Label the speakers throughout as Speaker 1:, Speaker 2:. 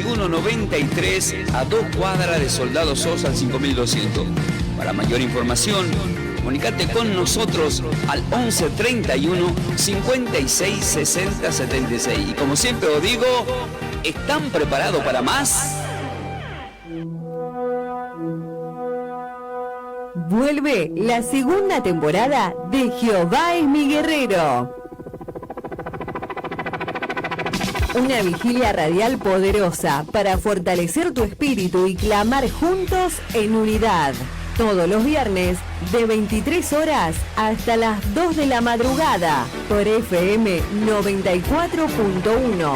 Speaker 1: 2193, a 2 cuadras de Soldado Sosa al 5200. Para mayor información, comunicate con nosotros al 11 31 56 60 76. Y como siempre os digo, ¿están preparados para más?
Speaker 2: Vuelve la segunda temporada de Jehová es mi guerrero. Una vigilia radial poderosa para fortalecer tu espíritu y clamar juntos en unidad. Todos los viernes de 23 horas hasta las 2 de la madrugada por FM 94.1,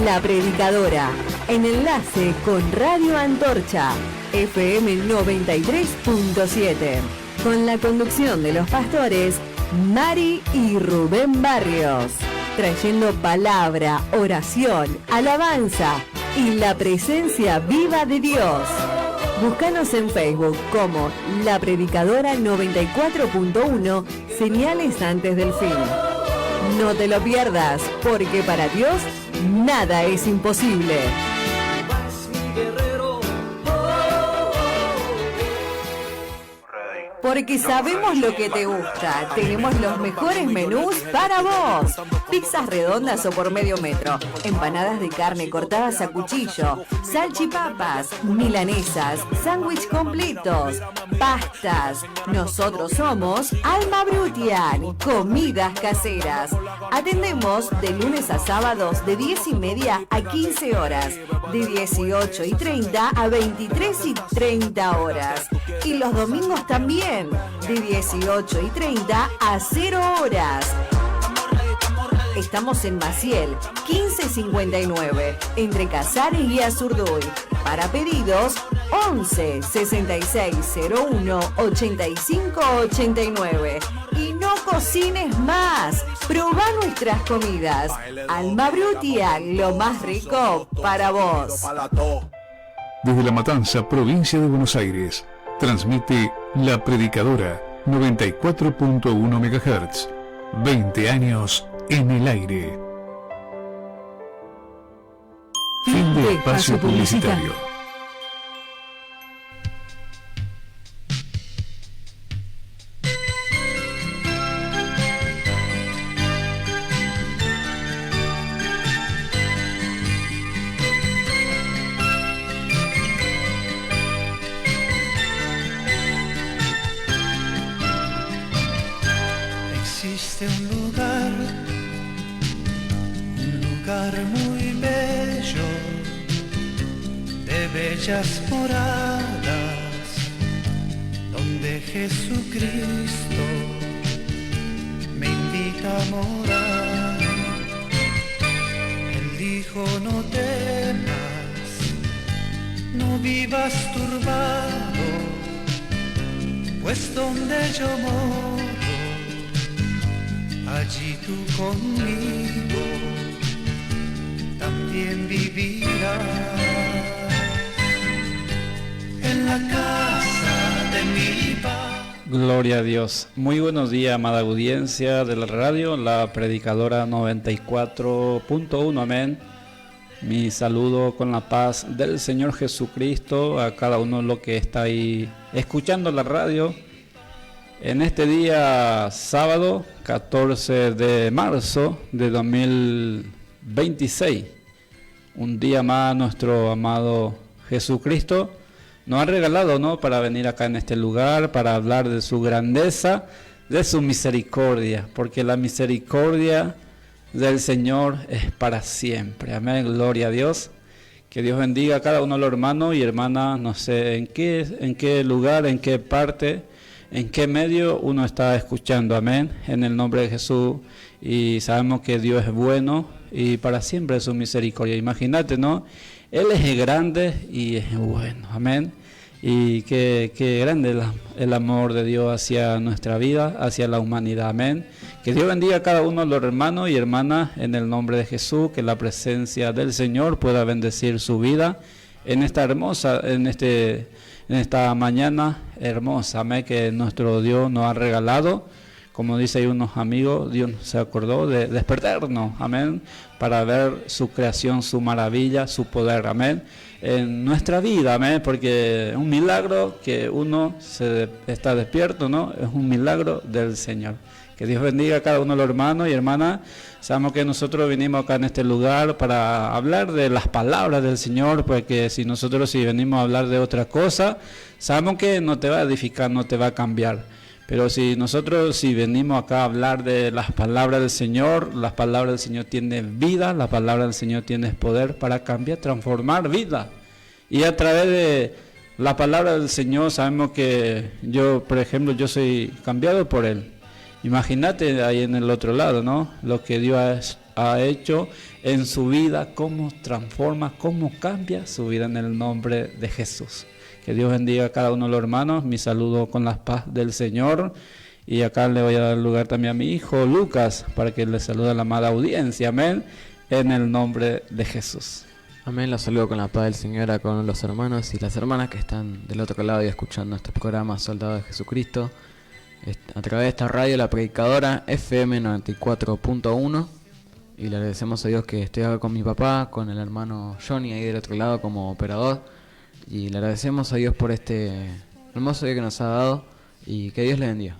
Speaker 2: La Predicadora, en enlace con Radio Antorcha, FM 93.7, con la conducción de los pastores Mari y Rubén Barrios, trayendo palabra, oración, alabanza y la presencia viva de Dios. Búscanos en Facebook como La Predicadora 94.1, señales antes del fin. No te lo pierdas, porque para Dios nada es imposible. Porque sabemos lo que te gusta. Tenemos los mejores menús para vos. Pizzas redondas o por medio metro. Empanadas de carne cortadas a cuchillo. Salchipapas, milanesas, sándwich completos, pastas. Nosotros somos Alma Brutian, comidas caseras. Atendemos de lunes a sábados de 10:30 a 15 horas. De 18:30 a 23:30 horas. Y los domingos también. De 18:30 a 0 horas. Estamos en Maciel, 1559, entre Casares y Azurduy. Para pedidos, 11 6601 85 89. Y no cocines más. Probá nuestras comidas. Alma Brutia, lo más rico para vos.
Speaker 3: Desde La Matanza, provincia de Buenos Aires, transmite La Predicadora 94.1 MHz. 20 años en el aire. Fin de espacio publicitario.
Speaker 4: Existe un lugar muy bello, de bellas moradas, donde Jesucristo me invita a morar. Él dijo: no temas, no vivas turbado, pues donde yo moro, allí tú conmigo también vivirás. En la casa de mi Padre.
Speaker 5: Gloria a Dios. Muy buenos días, amada audiencia de la radio, La Predicadora 94.1, amén. Mi saludo con la paz del Señor Jesucristo a cada uno de los que está ahí escuchando la radio. En este día sábado 14 de marzo de 2026, un día más nuestro amado Jesucristo nos ha regalado, ¿no?, para venir acá en este lugar, para hablar de su grandeza, de su misericordia, porque la misericordia del Señor es para siempre. Amén, gloria a Dios. Que Dios bendiga a cada uno de los hermanos y hermanas, no sé en qué lugar, en qué parte, en qué medio uno está escuchando, amén, en el nombre de Jesús. Y sabemos que Dios es bueno y para siempre es su misericordia. Imagínate, ¿no? Él es grande y es bueno, amén. Y qué grande el amor de Dios hacia nuestra vida, hacia la humanidad, amén. Que Dios bendiga a cada uno de los hermanos y hermanas en el nombre de Jesús, que la presencia del Señor pueda bendecir su vida en esta hermosa, en esta mañana hermosa, amén, que nuestro Dios nos ha regalado como dice ahí unos amigos, Dios se acordó de despertarnos, amén, para ver su creación, su maravilla, su poder, amén, en nuestra vida, amén, porque es un milagro que uno está despierto, ¿no? Es un milagro del Señor. Que Dios bendiga a cada uno de los hermanos y hermanas. Sabemos que nosotros vinimos acá en este lugar para hablar de las palabras del Señor, porque si venimos a hablar de otra cosa, sabemos que no te va a edificar, no te va a cambiar. Pero si venimos acá a hablar de las palabras del Señor, las palabras del Señor tienen vida, la palabra del Señor tiene poder para cambiar, transformar vida. Y a través de la palabra del Señor sabemos que yo, por ejemplo, yo soy cambiado por Él. Imagínate ahí en el otro lado, ¿no? Lo que Dios ha hecho en su vida, cómo transforma, cómo cambia su vida en el nombre de Jesús. Que Dios bendiga a cada uno de los hermanos. Mi saludo con la paz del Señor. Y acá le voy a dar lugar también a mi hijo Lucas para que le salude a la amada audiencia. Amén. En el nombre de Jesús.
Speaker 6: Amén. Los saludo con la paz del Señor a con los hermanos y las hermanas que están del otro lado y escuchando este programa Soldados de Jesucristo. A través de esta radio, la predicadora FM 94.1, y le agradecemos a Dios que estoy acá con mi papá, con el hermano Johnny ahí del otro lado como operador, y le agradecemos a Dios por este hermoso día que nos ha dado y que Dios le bendiga.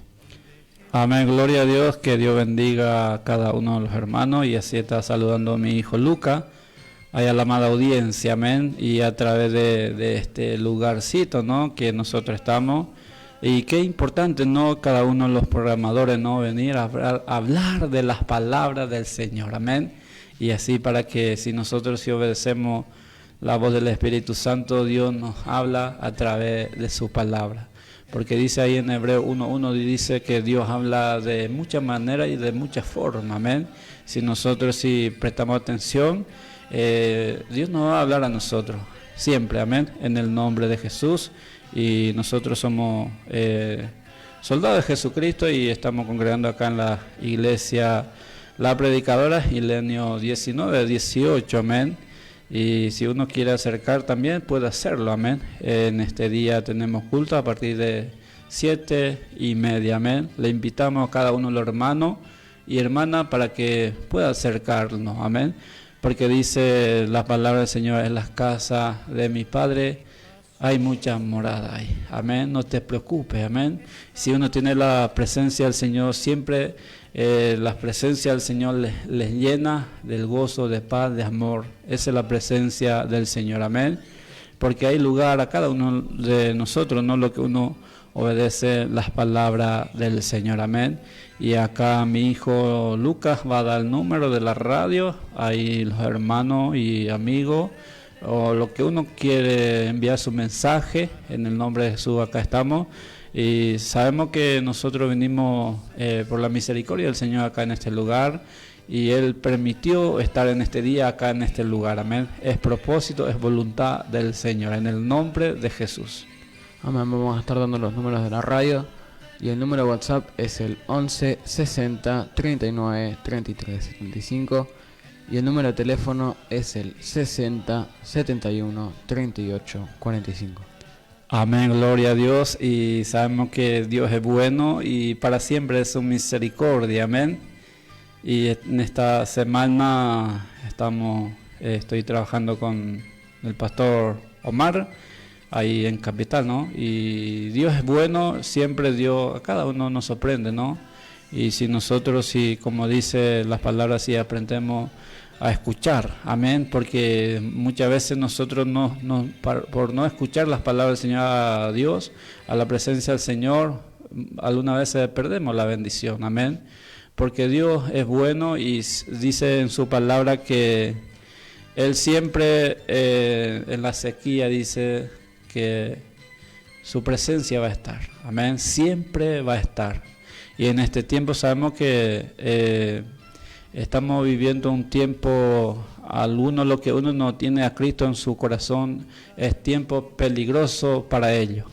Speaker 5: Amén, gloria a Dios, que Dios bendiga a cada uno de los hermanos, y así está saludando a mi hijo Luca, ahí a la amada audiencia, amén, y a través de este lugarcito, ¿no?, que nosotros estamos. Y qué importante, ¿no?, cada uno de los programadores, ¿no?, venir a hablar de las palabras del Señor, amén. Y así para que si nosotros obedecemos la voz del Espíritu Santo, Dios nos habla a través de su palabra. Porque dice ahí en Hebreo 1:1, dice que Dios habla de muchas maneras y de muchas formas, amén. Si nosotros prestamos atención, Dios nos va a hablar a nosotros, siempre, amén, en el nombre de Jesús. Y nosotros somos soldados de Jesucristo y estamos congregando acá en la iglesia La Predicadora, Ilenio 19-18, amén. Y si uno quiere acercar también puede hacerlo, amén. En este día tenemos culto a partir de 7:30, amén. Le invitamos a cada uno de los hermanos y hermanas para que pueda acercarnos, amén. Porque dice la palabra del Señor: en las casas de mi Padre hay muchas moradas ahí, amén. No te preocupes, amén. Si uno tiene la presencia del Señor, siempre la presencia del Señor les llena del gozo, de paz, de amor. Esa es la presencia del Señor, amén. Porque hay lugar a cada uno de nosotros, no lo que uno obedece las palabras del Señor, amén. Y acá mi hijo Lucas va a dar el número de la radio, ahí los hermanos y amigos, o lo que uno quiere enviar su mensaje, en el nombre de Jesús acá estamos. Y sabemos que nosotros venimos por la misericordia del Señor acá en este lugar, y Él permitió estar en este día acá en este lugar, amén. Es propósito, es voluntad del Señor, en el nombre de Jesús.
Speaker 6: Amén. Vamos a estar dando los números de la radio, y el número de WhatsApp es el 11 60 39 33 75. Y el número de teléfono es el 60 71 38 45.
Speaker 5: Amén, gloria a Dios. Y sabemos que Dios es bueno y para siempre es su misericordia, amén. Y en esta semana estoy trabajando con el pastor Omar, ahí en Capital, ¿no? Y Dios es bueno, siempre Dios, a cada uno nos sorprende, ¿no? Y si nosotros, como dice las palabras, si aprendemos a escuchar, amén, porque muchas veces nosotros por no escuchar las palabras del Señor, a Dios, a la presencia del Señor, algunas veces perdemos la bendición, amén, porque Dios es bueno y dice en su palabra que Él siempre en la sequía dice que su presencia va a estar, amén, siempre va a estar. Y en este tiempo sabemos que estamos viviendo un tiempo, lo que uno no tiene a Cristo en su corazón es tiempo peligroso para ellos.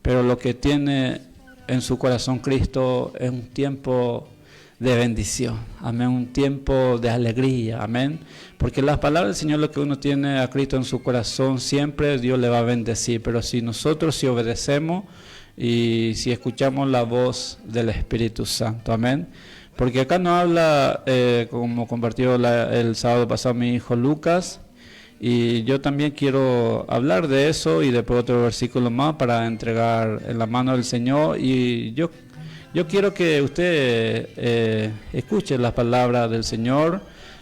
Speaker 5: Pero lo que tiene en su corazón Cristo es un tiempo de bendición, amén, un tiempo de alegría, amén. Porque las palabras del Señor, lo que uno tiene a Cristo en su corazón, siempre Dios le va a bendecir. Pero si nosotros obedecemos, y si escuchamos la voz del Espíritu Santo. Amén. Porque acá nos habla, como compartió el sábado pasado mi hijo Lucas, y yo también quiero hablar de eso y después otro versículo más para entregar en la mano del Señor. Y yo quiero que usted escuche las palabras del Señor,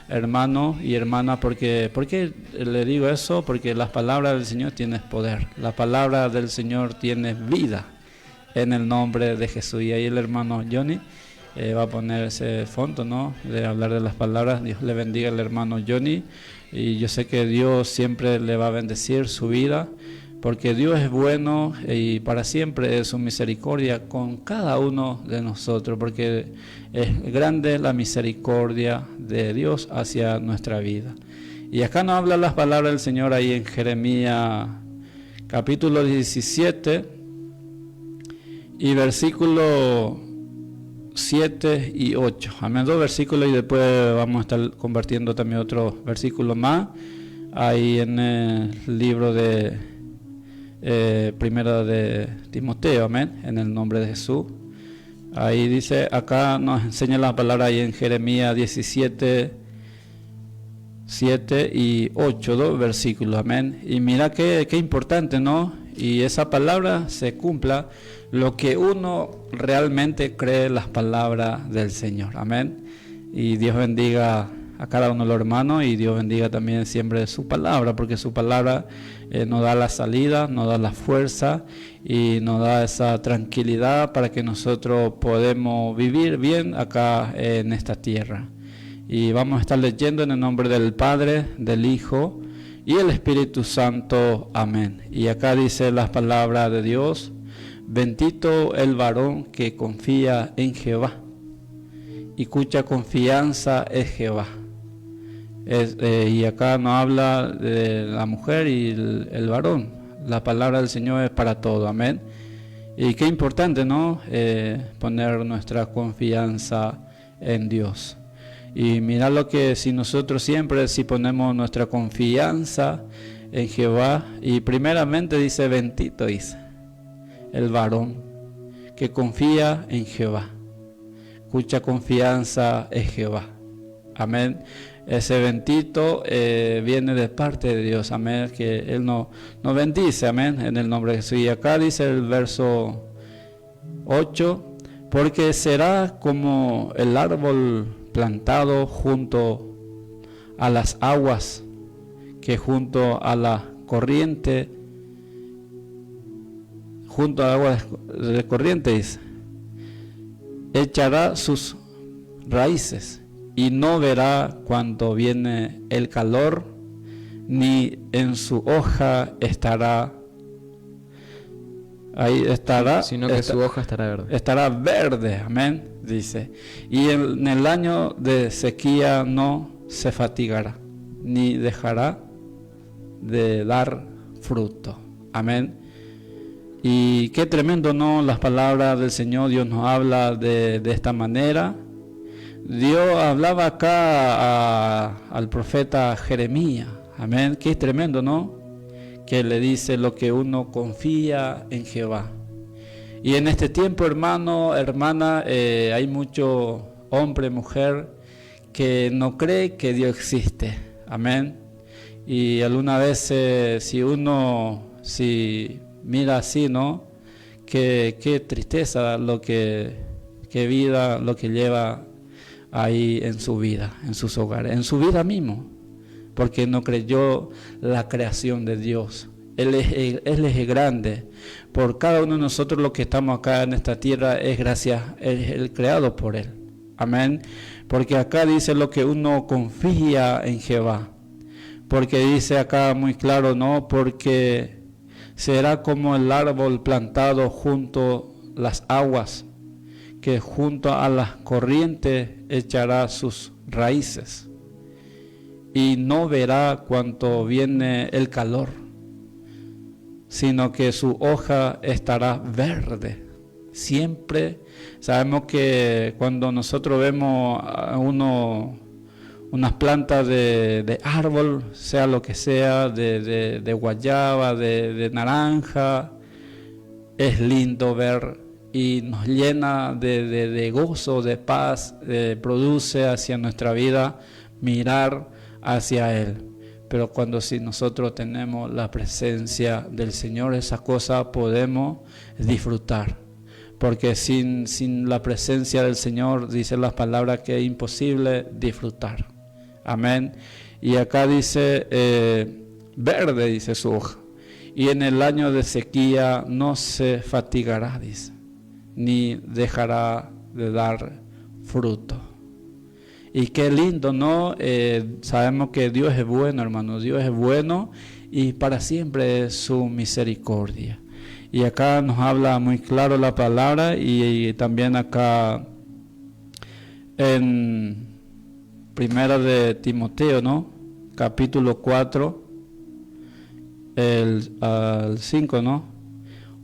Speaker 5: hermano y hermana. ¿Por qué le digo eso? Porque las palabras del Señor tienen poder, la palabra del Señor tiene vida, en el nombre de Jesús. Y ahí el hermano Johnny va a poner ese fondo, ¿no?, de hablar de las palabras. Dios le bendiga al hermano Johnny, y yo sé que Dios siempre le va a bendecir su vida, porque Dios es bueno y para siempre es su misericordia con cada uno de nosotros, porque es grande la misericordia de Dios hacia nuestra vida. Y acá nos habla las palabras del Señor ahí en Jeremías capítulo 17 y versículo 7 y 8. Amén, 2 versículos, y después vamos a estar compartiendo también otro versículo más ahí en el libro de primero de Timoteo. Amén, en el nombre de Jesús. Ahí dice, acá nos enseña la palabra ahí en Jeremías 17, 7 y 8, 2 versículos. Amén. Y mira qué importante, ¿no? Y esa palabra se cumpla lo que uno realmente cree las palabras del Señor. Amén. Y Dios bendiga a cada uno de los hermanos, y Dios bendiga también siempre su palabra, porque su palabra nos da la salida, nos da la fuerza y nos da esa tranquilidad para que nosotros podamos vivir bien acá en esta tierra. Y vamos a estar leyendo en el nombre del Padre, del Hijo y el Espíritu Santo. Amén. Y acá dice las palabras de Dios: bendito el varón que confía en Jehová y cuya confianza es Jehová. Y acá nos habla de la mujer y el varón. La palabra del Señor es para todo. Amén. Y qué importante, ¿no? Poner nuestra confianza en Dios. Y mirad lo que si nosotros siempre, si ponemos nuestra confianza en Jehová, y primeramente dice, bendito dice el varón que confía en Jehová, cuya confianza es Jehová. Amén. Ese bendito viene de parte de Dios. Amén. Que Él nos bendice. Amén. En el nombre de Jesús. Y acá dice el verso 8, porque será como el árbol plantado junto a las aguas, que junto a la corriente, junto a aguas de corrientes, echará sus raíces y no verá cuando viene el calor, ni en su hoja estará. Ahí estará,
Speaker 6: sino que su hoja estará verde.
Speaker 5: Estará verde, amén, dice. Y en el año de sequía no se fatigará, ni dejará de dar fruto. Amén. Y qué tremendo, ¿no? Las palabras del Señor. Dios nos habla de esta manera. Dios hablaba acá al profeta Jeremías. Amén. Qué tremendo, ¿no? Que le dice lo que uno confía en Jehová. Y en este tiempo, hermano, hermana, hay mucho hombre, mujer, que no cree que Dios existe. Amén. Y alguna vez, si mira así, ¿no? Qué tristeza lo que vida, lo que lleva ahí en su vida, en sus hogares, en su vida mismo. Porque no creyó la creación de Dios. Él es grande. Por cada uno de nosotros los que estamos acá en esta tierra es gracias, es el creado por Él. Amén. Porque acá dice lo que uno confía en Jehová. Porque dice acá muy claro, ¿no? Porque será como el árbol plantado junto a las aguas, que junto a las corrientes echará sus raíces. Y no verá cuando viene el calor, sino que su hoja estará verde. Siempre sabemos que cuando nosotros vemos a unas plantas de árbol, sea lo que sea, de guayaba, de naranja, es lindo ver y nos llena de gozo, de paz, produce hacia nuestra vida mirar hacia Él. Pero cuando si nosotros tenemos la presencia del Señor, esas cosas podemos disfrutar. Porque sin la presencia del Señor, dice las palabras, que es imposible disfrutar. Amén. Y acá dice, verde, dice su hoja. Y en el año de sequía no se fatigará, dice, ni dejará de dar fruto. Y qué lindo, ¿no? Sabemos que Dios es bueno, hermano. Dios es bueno y para siempre es su misericordia. Y acá nos habla muy claro la palabra y también acá en Primera de Timoteo, ¿no? Capítulo 4, al 5, ¿no?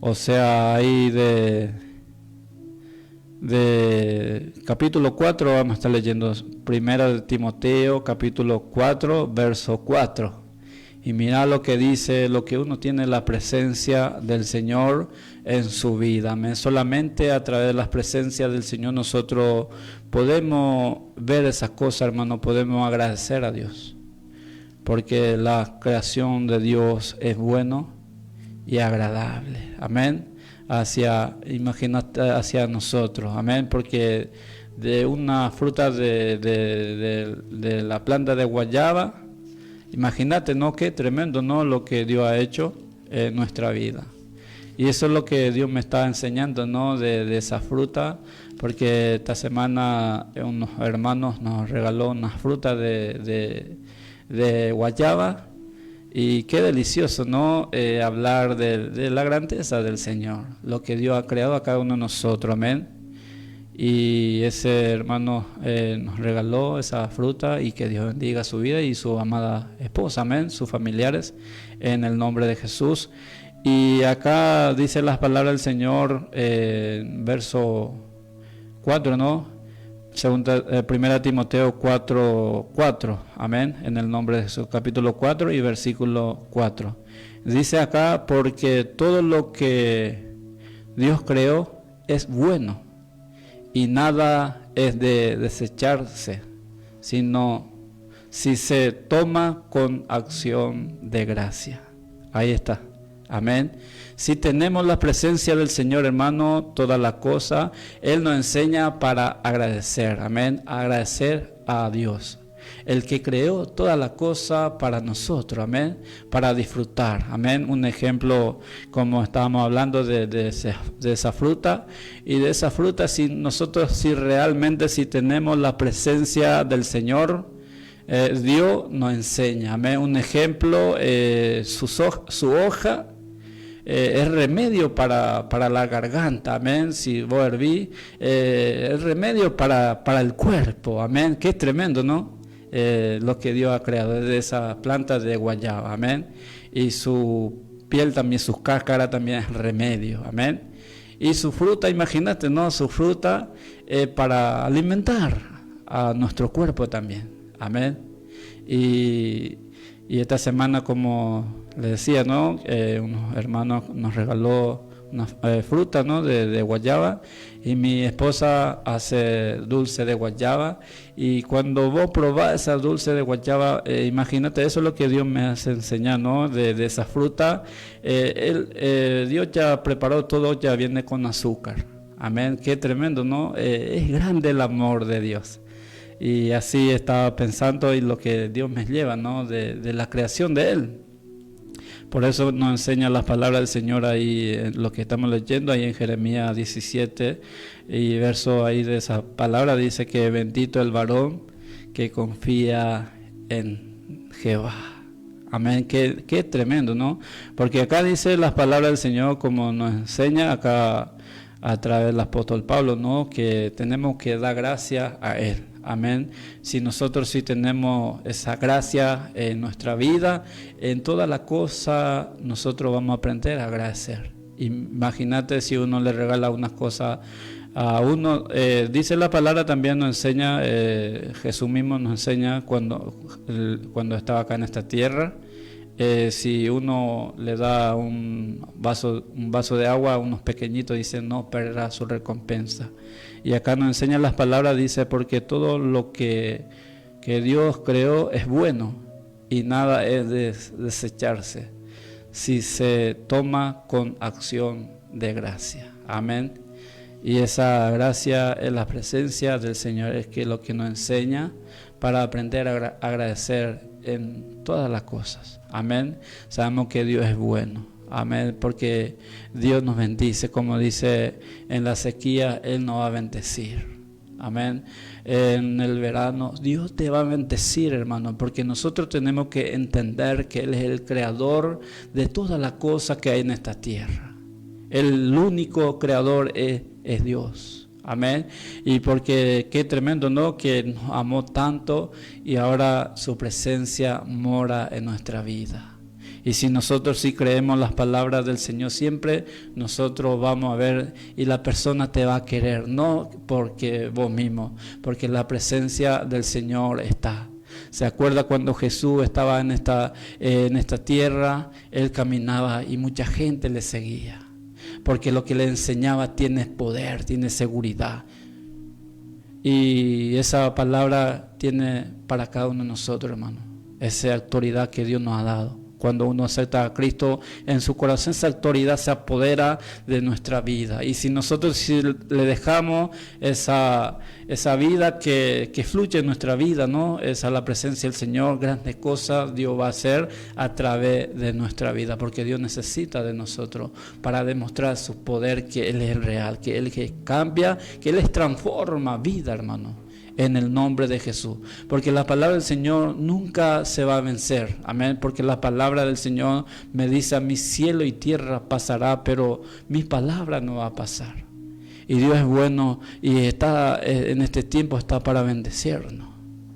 Speaker 5: O sea, ahí de capítulo 4 vamos a estar leyendo Primera de Timoteo, capítulo 4, verso 4. Y mira lo que dice, lo que uno tiene la presencia del Señor en su vida. Amén. Solamente a través de la presencia del Señor nosotros podemos ver esas cosas, hermano, podemos agradecer a Dios. Porque la creación de Dios es bueno y agradable. Amén. Imagínate, hacia nosotros. Amén. Porque de una fruta de la planta de guayaba, imagínate, ¿no? Qué tremendo, ¿no? Lo que Dios ha hecho en nuestra vida. Y eso es lo que Dios me está enseñando, ¿no? De esa fruta, porque esta semana unos hermanos nos regaló una fruta de guayaba. Y qué delicioso, ¿no? Hablar de la grandeza del Señor, lo que Dios ha creado a cada uno de nosotros, amén. Y ese hermano nos regaló esa fruta y que Dios bendiga su vida y su amada esposa, amén, sus familiares, en el nombre de Jesús. Y acá dice las palabras del Señor, verso 4, ¿no? Primera Timoteo 4, amén, en el nombre de Jesús, capítulo 4 y versículo 4. Dice acá, porque todo lo que Dios creó es bueno, y nada es de desecharse, sino si se toma con acción de gracia. Ahí está, amén. Si tenemos la presencia del Señor, hermano, toda la cosa, Él nos enseña para agradecer, amén, agradecer a Dios, el que creó toda la cosa para nosotros, amén, para disfrutar, amén. Un ejemplo, como estábamos hablando de esa fruta, y de esa fruta, si realmente tenemos la presencia del Señor, Dios nos enseña, amén. Un ejemplo, su hoja es remedio para la garganta, amén. Si vos hervís, es remedio para el cuerpo, amén. Qué tremendo, ¿no? Lo que Dios ha creado desde esa planta de guayaba, amén. Y su piel también, sus cáscaras también es remedio, amén. Y su fruta, imagínate, ¿no? Su fruta para alimentar a nuestro cuerpo también, amén. Y esta semana, como les decía, ¿no? Unos hermanos nos regaló una fruta, ¿no? de guayaba, y mi esposa hace dulce de guayaba, y cuando vos probás esa dulce de guayaba, imagínate, eso es lo que Dios me hace enseñar, ¿no? de esa fruta. Dios ya preparó todo, ya viene con azúcar, amén. Qué tremendo, ¿no? Es grande el amor de Dios. Y así estaba pensando y lo que Dios me lleva, ¿no? de la creación de Él. Por eso nos enseña las palabras del Señor ahí, en lo que estamos leyendo ahí en Jeremías 17, y verso ahí de esa palabra dice que bendito el varón que confía en Jehová. Amén, qué tremendo, ¿no? Porque acá dice las palabras del Señor, como nos enseña acá a través del apóstol Pablo, ¿no? Que tenemos que dar gracias a Él. Amén. Si nosotros tenemos esa gracia en nuestra vida, en toda la cosa nosotros vamos a aprender a agradecer. Imagínate si uno le regala unas cosas a uno. Dice la palabra, también nos enseña, Jesús mismo nos enseña cuando estaba acá en esta tierra, Si uno le da un vaso de agua a unos pequeñitos, dice, no perderá su recompensa. Y acá nos enseñan las palabras, dice, porque todo lo que Dios creó es bueno y nada es de desecharse si se toma con acción de gracia. Amén. Y esa gracia es la presencia del Señor, es que lo que nos enseña para aprender a agradecer en todas las cosas. Amén. Sabemos que Dios es bueno. Amén. Porque Dios nos bendice, como dice en la sequía, Él nos va a bendecir. Amén. En el verano Dios te va a bendecir, hermano, porque nosotros tenemos que entender que Él es el creador de todas las cosas que hay en esta tierra. El único creador es Dios. Amén. Y porque qué tremendo, ¿no? Que nos amó tanto y ahora su presencia mora en nuestra vida. Y si nosotros sí creemos las palabras del Señor, siempre nosotros vamos a ver y la persona te va a querer, no porque vos mismo, porque la presencia del Señor está. ¿Se acuerda cuando Jesús estaba en esta tierra? Él caminaba y mucha gente le seguía, porque lo que le enseñaba tiene poder, tiene seguridad. Y esa palabra tiene para cada uno de nosotros, hermano, esa autoridad que Dios nos ha dado. Cuando uno acepta a Cristo en su corazón, esa autoridad se apodera de nuestra vida. Y si nosotros le dejamos esa vida que fluye en nuestra vida, ¿no? Esa es la presencia del Señor, grandes cosas Dios va a hacer a través de nuestra vida, porque Dios necesita de nosotros para demostrar su poder, que Él es el real, que Él cambia, que Él les transforma vida, hermano. En el nombre de Jesús, porque la palabra del Señor nunca se va a vencer. Amén. Porque la palabra del Señor me dice, a mi cielo y tierra pasará, pero mi palabra no va a pasar. Y Dios es bueno y está en este tiempo, está para bendecirnos.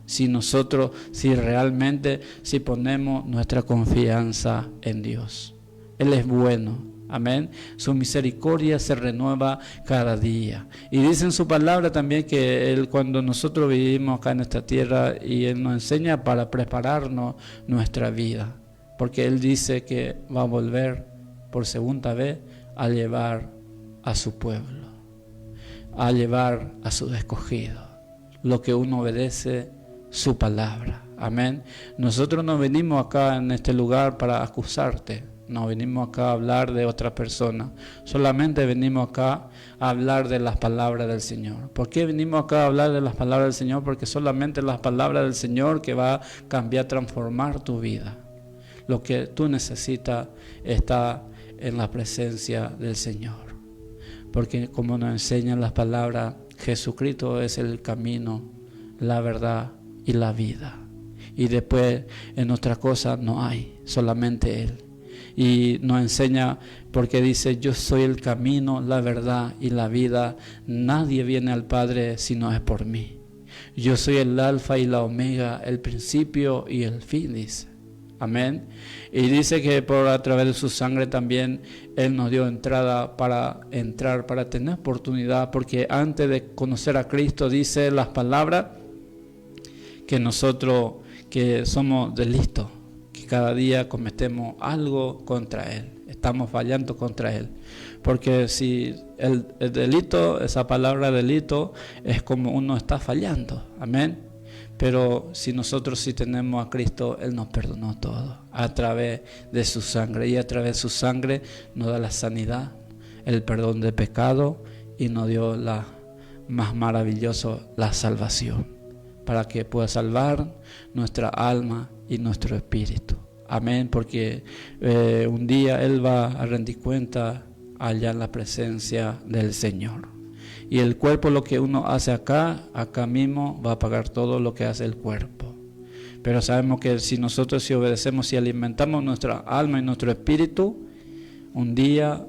Speaker 5: Si nosotros, si realmente, si ponemos nuestra confianza en Dios. Él es bueno. Amén. Su misericordia se renueva cada día. Y dice en su palabra también que Él, cuando nosotros vivimos acá en esta tierra, y Él nos enseña para prepararnos nuestra vida. Porque Él dice que va a volver por segunda vez a llevar a su pueblo, a llevar a sus escogidos. Lo que uno obedece, su palabra. Amén. Nosotros no venimos acá en este lugar para acusarte. No venimos acá a hablar de otra persona, solamente venimos acá a hablar de las palabras del Señor. ¿Por qué venimos acá a hablar de las palabras del Señor? Porque solamente las palabras del Señor que va a cambiar, transformar tu vida. Lo que tú necesitas está en la presencia del Señor. Porque como nos enseñan las palabras, Jesucristo es el camino, la verdad y la vida. Y después en otra cosa no hay, solamente Él. Y nos enseña porque dice, yo soy el camino, la verdad y la vida. Nadie viene al Padre si no es por mí. Yo soy el alfa y la omega, el principio y el fin, dice. Amén. Y dice que a través de su sangre también Él nos dio entrada para entrar, para tener oportunidad. Porque antes de conocer a Cristo, dice las palabras, que nosotros que somos delitos. Cada día cometemos algo contra Él, estamos fallando contra Él, porque si el delito, esa palabra delito, es como uno está fallando, amén. Pero si nosotros sí tenemos a Cristo, Él nos perdonó todo a través de su sangre, y a través de su sangre nos da la sanidad, el perdón de pecado, y nos dio la más maravilloso, la salvación, para que pueda salvar nuestra alma y nuestro espíritu. Amén, porque un día Él va a rendir cuenta allá en la presencia del Señor. Y el cuerpo, lo que uno hace acá mismo, va a pagar todo lo que hace el cuerpo. Pero sabemos que si nosotros si obedecemos, si alimentamos nuestra alma y nuestro espíritu, un día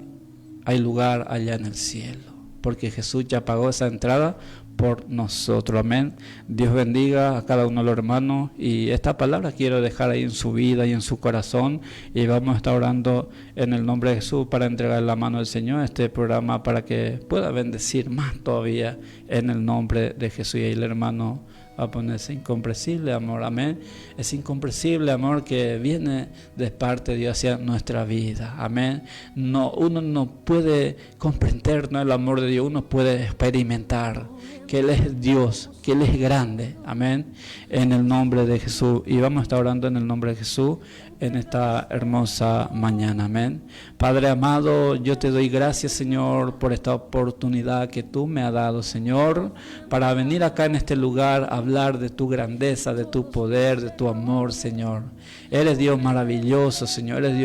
Speaker 5: hay lugar allá en el cielo. Porque Jesús ya pagó esa entrada por nosotros. Amén. Dios bendiga a cada uno de los hermanos, y esta palabra quiero dejar ahí en su vida y en su corazón, y vamos a estar orando en el nombre de Jesús para entregar en la mano del Señor este programa para que pueda bendecir más todavía en el nombre de Jesús. Y ahí el hermano va a poner ese incomprensible amor, amén. Ese incomprensible amor que viene de parte de Dios hacia nuestra vida, amén. No, uno no puede comprender, ¿no?, el amor de Dios, uno puede experimentar que Él es Dios, que Él es grande, amén, en el nombre de Jesús. Y vamos a estar orando en el nombre de Jesús en esta hermosa mañana, amén. Padre amado, yo te doy gracias, Señor, por esta oportunidad que tú me has dado, Señor, para venir acá en este lugar a hablar de tu grandeza, de tu poder, de tu amor, Señor. Eres Dios maravilloso, Señor, eres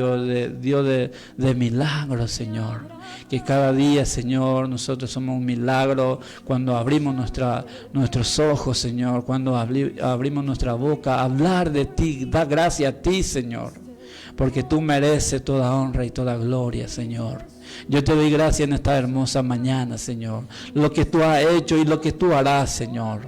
Speaker 5: Dios de milagros, Señor. Que cada día, Señor, nosotros somos un milagro cuando abrimos nuestros ojos, Señor, cuando abrimos nuestra boca, hablar de ti, da gracias a ti, Señor, porque tú mereces toda honra y toda gloria, Señor. Yo te doy gracias en esta hermosa mañana, Señor, lo que tú has hecho y lo que tú harás, Señor,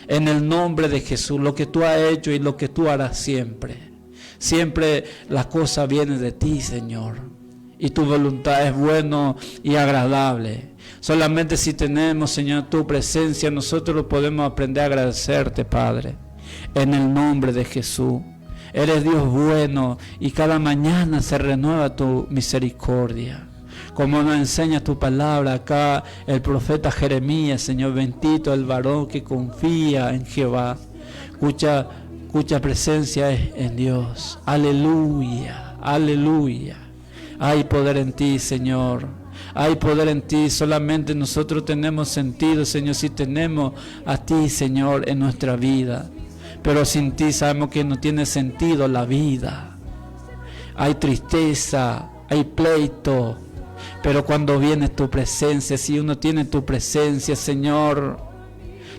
Speaker 5: en el nombre de Jesús, lo que tú has hecho y lo que tú harás siempre. Siempre las cosas vienen de ti, Señor, y tu voluntad es bueno y agradable. Solamente si tenemos, Señor, tu presencia, nosotros podemos aprender a agradecerte, Padre, en el nombre de Jesús. Eres Dios bueno y cada mañana se renueva tu misericordia. Como nos enseña tu palabra acá el profeta Jeremías, Señor, bendito el varón que confía en Jehová, cuya presencia es en Dios. Aleluya, aleluya. Hay poder en ti, Señor. Hay poder en ti. Solamente nosotros tenemos sentido, Señor, si tenemos a ti, Señor, en nuestra vida. Pero sin ti sabemos que no tiene sentido la vida. Hay tristeza, hay pleito. Pero cuando viene tu presencia, si uno tiene tu presencia, Señor,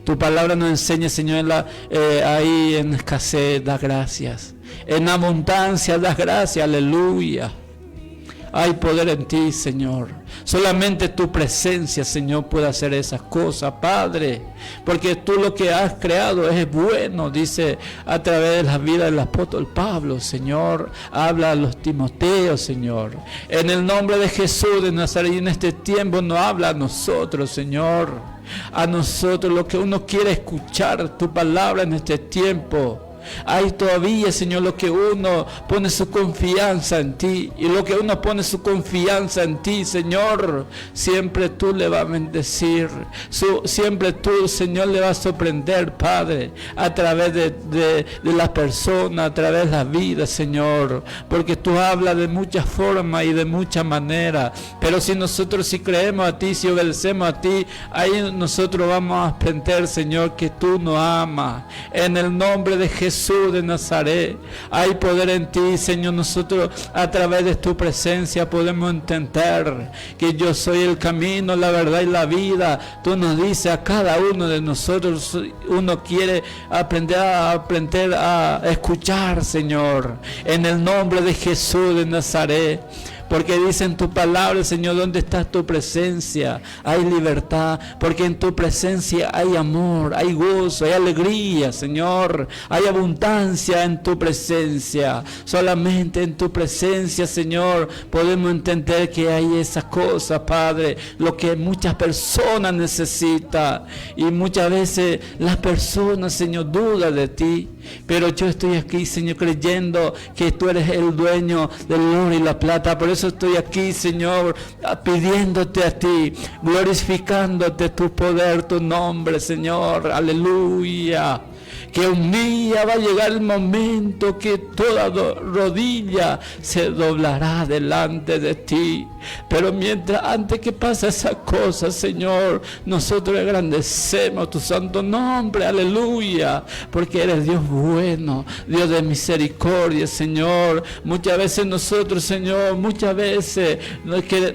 Speaker 5: tu palabra nos enseña, Señor, ahí en escasez, da gracias. En abundancia, da gracias, aleluya. Hay poder en ti, Señor. Solamente tu presencia, Señor, puede hacer esas cosas, Padre. Porque tú lo que has creado es bueno, dice a través de la vida del apóstol Pablo, Señor. Habla a los Timoteos, Señor. En el nombre de Jesús de Nazaret, y en este tiempo nos habla a nosotros, Señor. A nosotros, lo que uno quiere escuchar, tu palabra en este tiempo. Hay todavía, Señor, lo que uno pone su confianza en ti. Y lo que uno pone su confianza en ti, Señor, siempre tú le vas a bendecir. Siempre tú, Señor, le vas a sorprender, Padre, a través de las personas, a través de la vida, Señor. Porque tú hablas de muchas formas y de muchas maneras. Pero si nosotros creemos a ti, si obedecemos a ti, ahí nosotros vamos a aprender, Señor, que tú nos amas. En el nombre de Jesús de Nazaret, hay poder en ti, Señor. Nosotros a través de tu presencia podemos entender que yo soy el camino, la verdad y la vida. Tú nos dices a cada uno de nosotros, uno quiere aprender a escuchar, Señor, en el nombre de Jesús de Nazaret. Porque dice en tu palabra, Señor, ¿dónde está tu presencia? Hay libertad, porque en tu presencia hay amor, hay gozo, hay alegría, Señor. Hay abundancia en tu presencia. Solamente en tu presencia, Señor, podemos entender que hay esas cosas, Padre, lo que muchas personas necesitan. Y muchas veces las personas, Señor, dudan de ti. Pero yo estoy aquí, Señor, creyendo que tú eres el dueño del oro y la plata. Por eso estoy aquí, Señor, pidiéndote a ti, glorificándote tu poder, tu nombre, Señor. Aleluya. Que un día va a llegar el momento que toda rodilla se doblará delante de ti. Pero antes que pase esa cosa, Señor, nosotros engrandecemos tu santo nombre, aleluya, porque eres Dios bueno, Dios de misericordia, Señor. Muchas veces nosotros, Señor,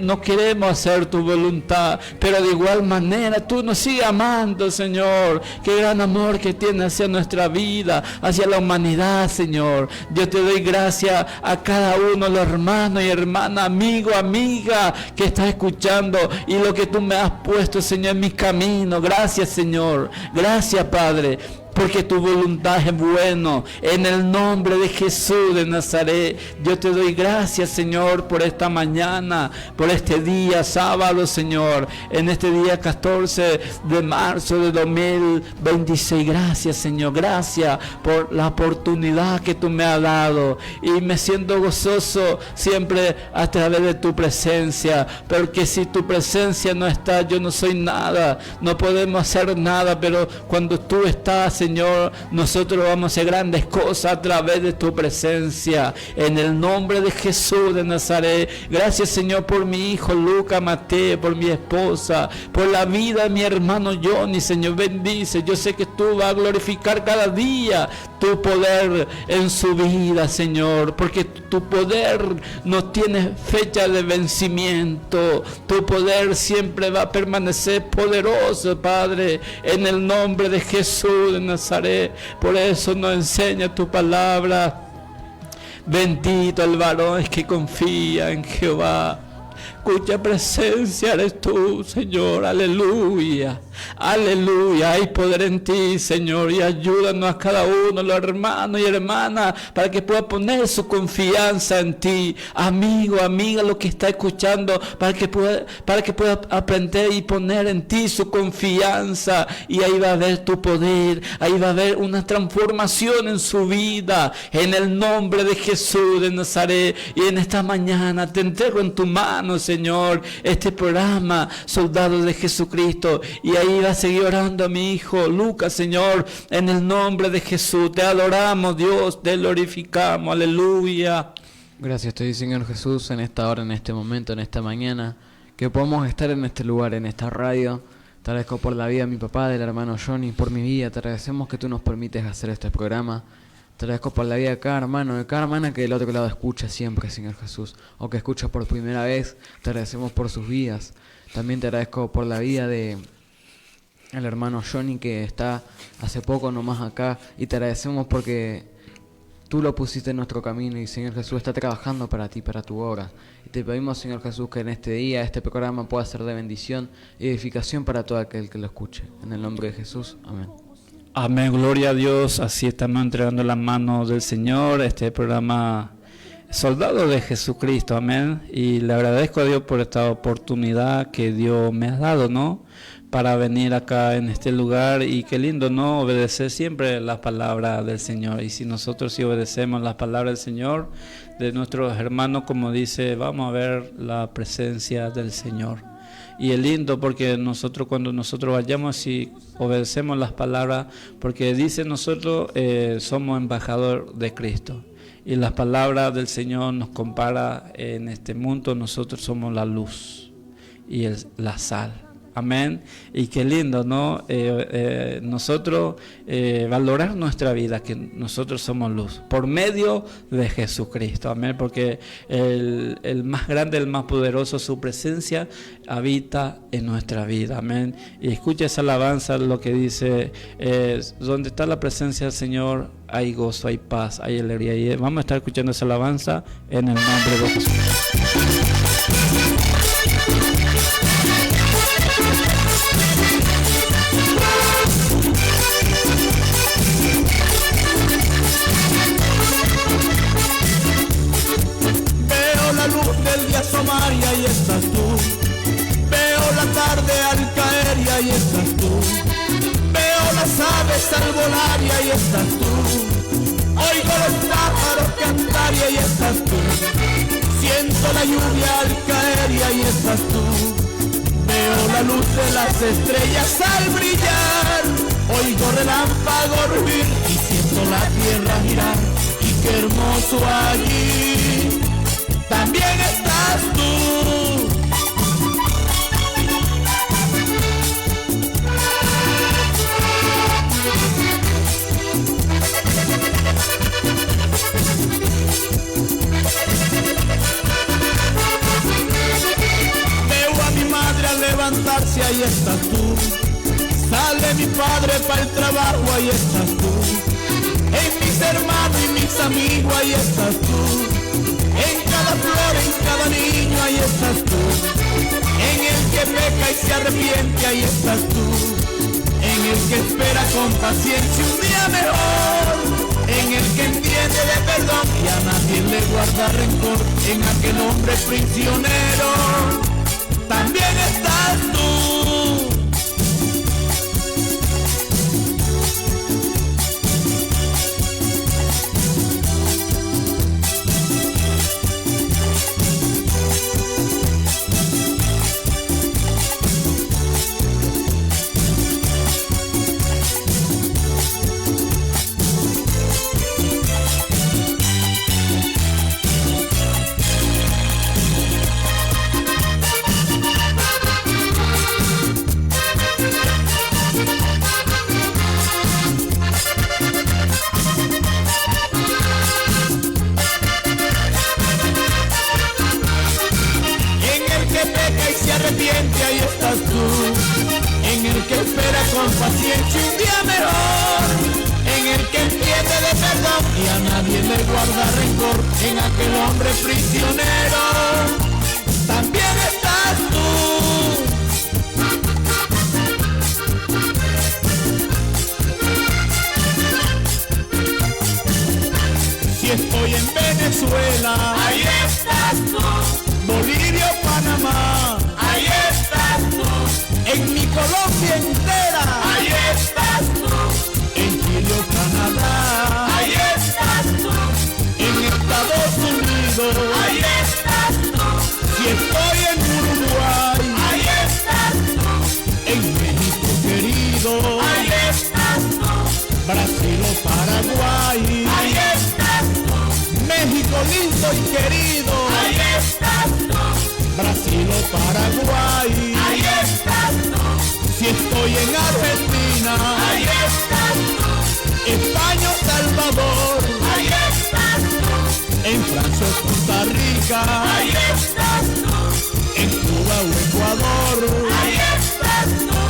Speaker 5: no queremos hacer tu voluntad, pero de igual manera tú nos sigues amando, Señor. Qué gran amor que tienes hacia nuestra vida, hacia la humanidad, Señor. Yo te doy gracias a cada uno de los hermanos y hermanas, amigo, amiga, que estás escuchando y lo que tú me has puesto, Señor, en mi camino. Gracias, Señor. Gracias, Padre, porque tu voluntad es bueno. En el nombre de Jesús de Nazaret, yo te doy gracias, Señor, por esta mañana, por este día sábado, Señor, en este día 14 de marzo de 2026. Gracias, Señor, gracias por la oportunidad que tú me has dado, y me siento gozoso siempre a través de tu presencia, porque si tu presencia no está, yo no soy nada, no podemos hacer nada, pero cuando tú estás, Señor, nosotros vamos a hacer grandes cosas a través de tu presencia, en el nombre de Jesús de Nazaret. Gracias, Señor, por mi hijo Lucas Mateo, por mi esposa, por la vida de mi hermano Johnny, Señor, bendice. Yo sé que tú vas a glorificar cada día tu poder en su vida, Señor, porque tu poder no tiene fecha de vencimiento. Tu poder siempre va a permanecer poderoso, Padre, en el nombre de Jesús de Nazaret. Por eso nos enseña tu palabra. Bendito el varón que confía en Jehová, cuya presencia eres tú, Señor. Aleluya, aleluya. Hay poder en ti, Señor, y ayúdanos a cada uno, los hermanos y hermanas, para que pueda poner su confianza en ti. Amigo, amiga, lo que está escuchando, para que pueda aprender y poner en ti su confianza, y ahí va a haber tu poder, ahí va a haber una transformación en su vida, en el nombre de Jesús de Nazaret. Y en esta mañana te entrego en tu mano, Señor, este programa Soldados de Jesucristo, y ahí va a seguir orando a mi hijo Lucas, Señor, en el nombre de Jesús. Te adoramos, Dios, te glorificamos, aleluya.
Speaker 6: Gracias te doy, Señor Jesús, en esta hora, en este momento, en esta mañana, que podamos estar en este lugar, en esta radio. Te agradezco por la vida de mi papá, del hermano Johnny, por mi vida. Te agradecemos que tú nos permites hacer este programa. Te agradezco por la vida de cada hermano, de cada hermana que del otro lado escucha siempre, Señor Jesús, o que escucha por primera vez. Te agradecemos por sus vidas. También te agradezco por la vida de el hermano Johnny, que está hace poco nomás acá, y te agradecemos porque tú lo pusiste en nuestro camino, y Señor Jesús está trabajando para ti, para tu obra. Y te pedimos, Señor Jesús, que en este día este programa pueda ser de bendición y edificación para todo aquel que lo escuche. En el nombre de Jesús, amén.
Speaker 5: Amén, gloria a Dios. Así estamos entregando las manos del Señor este programa Soldado de Jesucristo, amén. Y le agradezco a Dios por esta oportunidad que Dios me ha dado, ¿no?, para venir acá en este lugar. Y qué lindo, ¿no?, obedecer siempre las palabras del Señor. Y si nosotros sí obedecemos las palabras del Señor, de nuestros hermanos, como dice, vamos a ver la presencia del Señor. Y es lindo porque cuando nosotros vayamos y obedecemos las palabras, porque dice nosotros somos embajador de Cristo. Y las palabras del Señor nos compara en este mundo, nosotros somos la luz y la sal. Amén. Y qué lindo, ¿no? Nosotros valorar nuestra vida, que nosotros somos luz por medio de Jesucristo. Amén. Porque el más grande, el más poderoso, su presencia habita en nuestra vida. Amén. Y escucha esa alabanza, lo que dice, donde está la presencia del Señor, hay gozo, hay paz, hay alegría. Y vamos a estar escuchando esa alabanza en el nombre de Jesús.
Speaker 4: Asomar y ahí estás tú. Veo la tarde al caer y ahí estás tú. Veo las aves al volar y ahí estás tú. Oigo los pájaros cantar y ahí estás tú. Siento la lluvia al caer y ahí estás tú. Veo la luz de las estrellas al brillar. Oigo relámpagos rugir y siento la tierra girar. Y qué hermoso allí también estás tú. Veo a mi madre al levantarse, ahí estás tú. Sale mi padre para el trabajo, ahí estás tú. En mis hermanos y mis amigos, ahí estás tú. En cada flor, en cada niño, ahí estás tú. En el que peca y se arrepiente, ahí estás tú. en el que espera con paciencia un día mejor, en el que entiende de perdón y a nadie le guarda rencor, en aquel hombre prisionero también estás tú. Ahí estás tú, en el que espera con paciencia un día mejor, en el que entiende de perdón y a nadie le guarda rencor, en aquel hombre prisionero también estás tú. Si estoy en Venezuela, ahí estás tú. Bolivia o Panamá, ahí estás tú. En mi Colombia entera, ahí estás tú. En Chile o Canadá, ahí estás tú. En Estados Unidos, ahí estás tú. Si estoy en Uruguay, ahí estás tú. En México querido, ahí estás tú. Brasil o Paraguay, ahí estás tú. México lindo y querido, ahí estás tú. Brasil o Paraguay, ahí estás tú. Si estoy en Argentina, ahí estás tú. España o Salvador, ahí estás tú. En Francia o Costa Rica, ahí estás tú. En Cuba o Ecuador, ahí estás tú.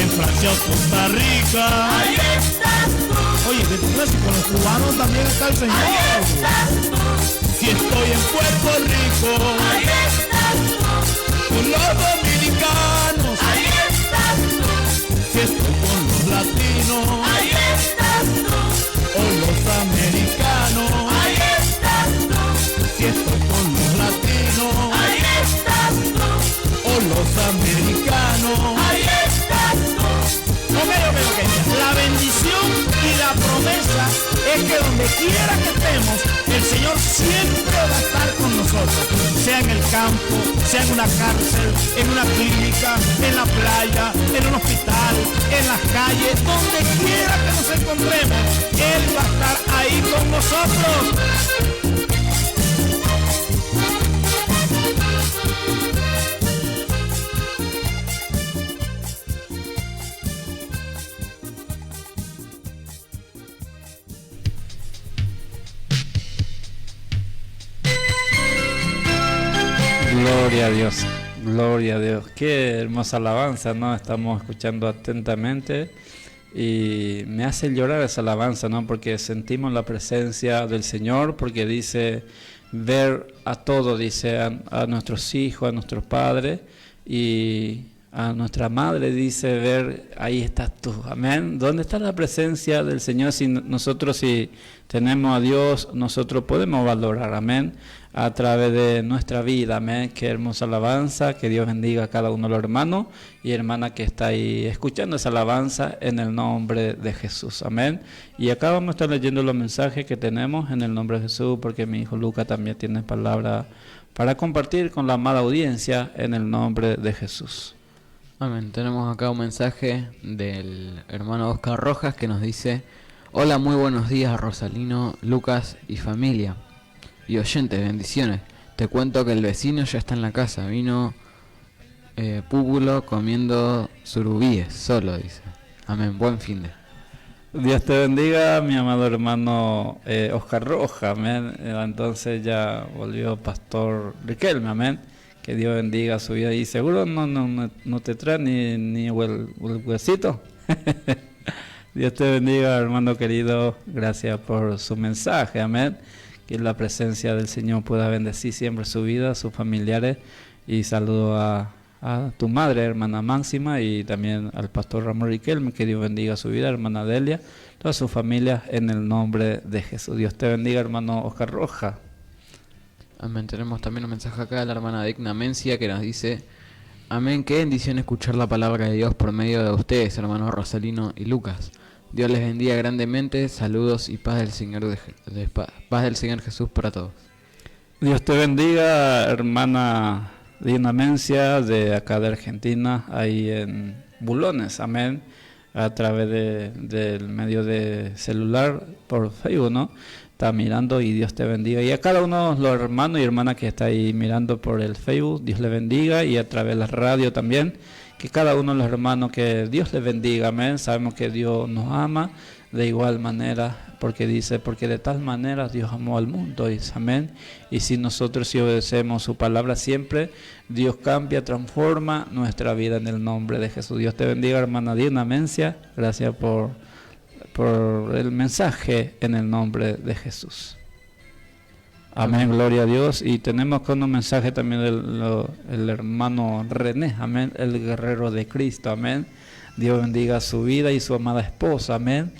Speaker 4: En Francia o Costa Rica, ahí estás tú. Oye, que tú crees que con los cubanos también está el Señor. Ahí estás tú. Si estoy en Puerto Rico, ahí estás tú. Con los dominicanos, ahí estás tú. Si estoy con los latinos, ahí estás tú. O los americanos, ahí estás tú. Si estoy con los latinos, ahí estás tú. O los americanos, ahí estás tú. Ok. La bendición y la promesa es que donde quiera que estemos, el Señor siempre va a estar con nosotros, sea en el campo, sea en una cárcel, en una clínica, en la playa, en un hospital, en las calles, donde quiera que nos encontremos, Él va a estar ahí con nosotros.
Speaker 5: Gloria a Dios, qué hermosa alabanza, ¿no? Estamos escuchando atentamente y me hace llorar esa alabanza, ¿no? Porque sentimos la presencia del Señor, porque dice ver a todos, dice a nuestros hijos, a nuestros padres y a nuestra madre, dice ver, ahí estás tú, amén. ¿Dónde está la presencia del Señor? Si nosotros, si tenemos a Dios, nosotros podemos valorar, amén, a través de nuestra vida, amén. Qué hermosa alabanza, que Dios bendiga a cada uno de los hermanos y hermanas que está ahí escuchando esa alabanza en el nombre de Jesús, amén. Y acá vamos a estar leyendo los mensajes que tenemos en el nombre de Jesús, porque mi hijo Lucas también tiene palabra para compartir con la amada audiencia en el nombre de Jesús.
Speaker 6: Amén. Tenemos acá un mensaje del hermano Oscar Rojas que nos dice: hola, muy buenos días Rosalino, Lucas y familia y oyentes, bendiciones. Te cuento que el vecino ya está en la casa, vino Púbulo comiendo surubíes solo, dice. Amén, buen fin de.
Speaker 5: Dios te bendiga, mi amado hermano Oscar Rojas, amén. Entonces ya volvió Pastor Riquelme, amén. Que Dios bendiga su vida y seguro no te trae ni el huesito. Dios te bendiga, hermano querido. Gracias por su mensaje, amén. Que la presencia del Señor pueda bendecir siempre su vida, sus familiares. Y saludo a a tu madre, hermana Máxima, y también al pastor Ramón Riquelme, que Dios bendiga su vida, hermana Delia, toda su familia, en el nombre de Jesús. Dios te bendiga, hermano Oscar Roja.
Speaker 6: Amén. Tenemos también un mensaje acá de la hermana Digna Mencia que nos dice: amén, qué bendición escuchar la palabra de Dios por medio de ustedes, hermanos Rosalino y Lucas. Dios les bendiga grandemente. Saludos y paz del Señor paz del Señor Jesús para todos.
Speaker 5: Dios te bendiga, hermana Digna Mencia, de acá de Argentina, ahí en Bulones, amén, a través del medio de celular por Facebook, ¿no? Está mirando, y Dios te bendiga. Y a cada uno de los hermanos y hermanas que está ahí mirando por el Facebook, Dios le bendiga, y a través de la radio también, que cada uno de los hermanos, que Dios les bendiga, amén. Sabemos que Dios nos ama de igual manera, porque dice, porque de tal manera Dios amó al mundo, dice, amén. Y si nosotros si obedecemos su palabra siempre, Dios cambia, transforma nuestra vida en el nombre de Jesús. Dios te bendiga, hermana Diana Mencia. Gracias por el mensaje en el nombre de Jesús. Amén, gloria a Dios. Y tenemos con un mensaje también del hermano René, amén, el guerrero de Cristo, amén. Dios bendiga su vida y su amada esposa, amén.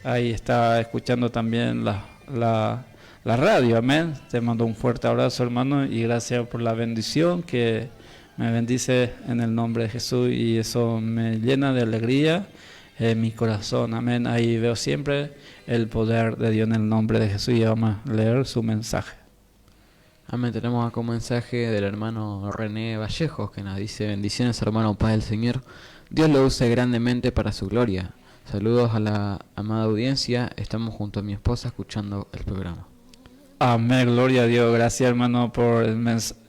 Speaker 5: Ahí está escuchando también la radio, amén. Te mando un fuerte abrazo, hermano, y gracias por la bendición que me bendice en el nombre de Jesús, y eso me llena de alegría mi corazón, amén. Ahí veo siempre el poder de Dios en el nombre de Jesús, y vamos a leer su mensaje.
Speaker 6: Amén. Tenemos acá un mensaje del hermano René Vallejos que nos dice: bendiciones, hermano, paz del Señor. Dios lo use grandemente para su gloria. Saludos a la amada audiencia. Estamos junto a mi esposa escuchando el programa.
Speaker 5: Amén, gloria a Dios. Gracias, hermano, por el mensaje.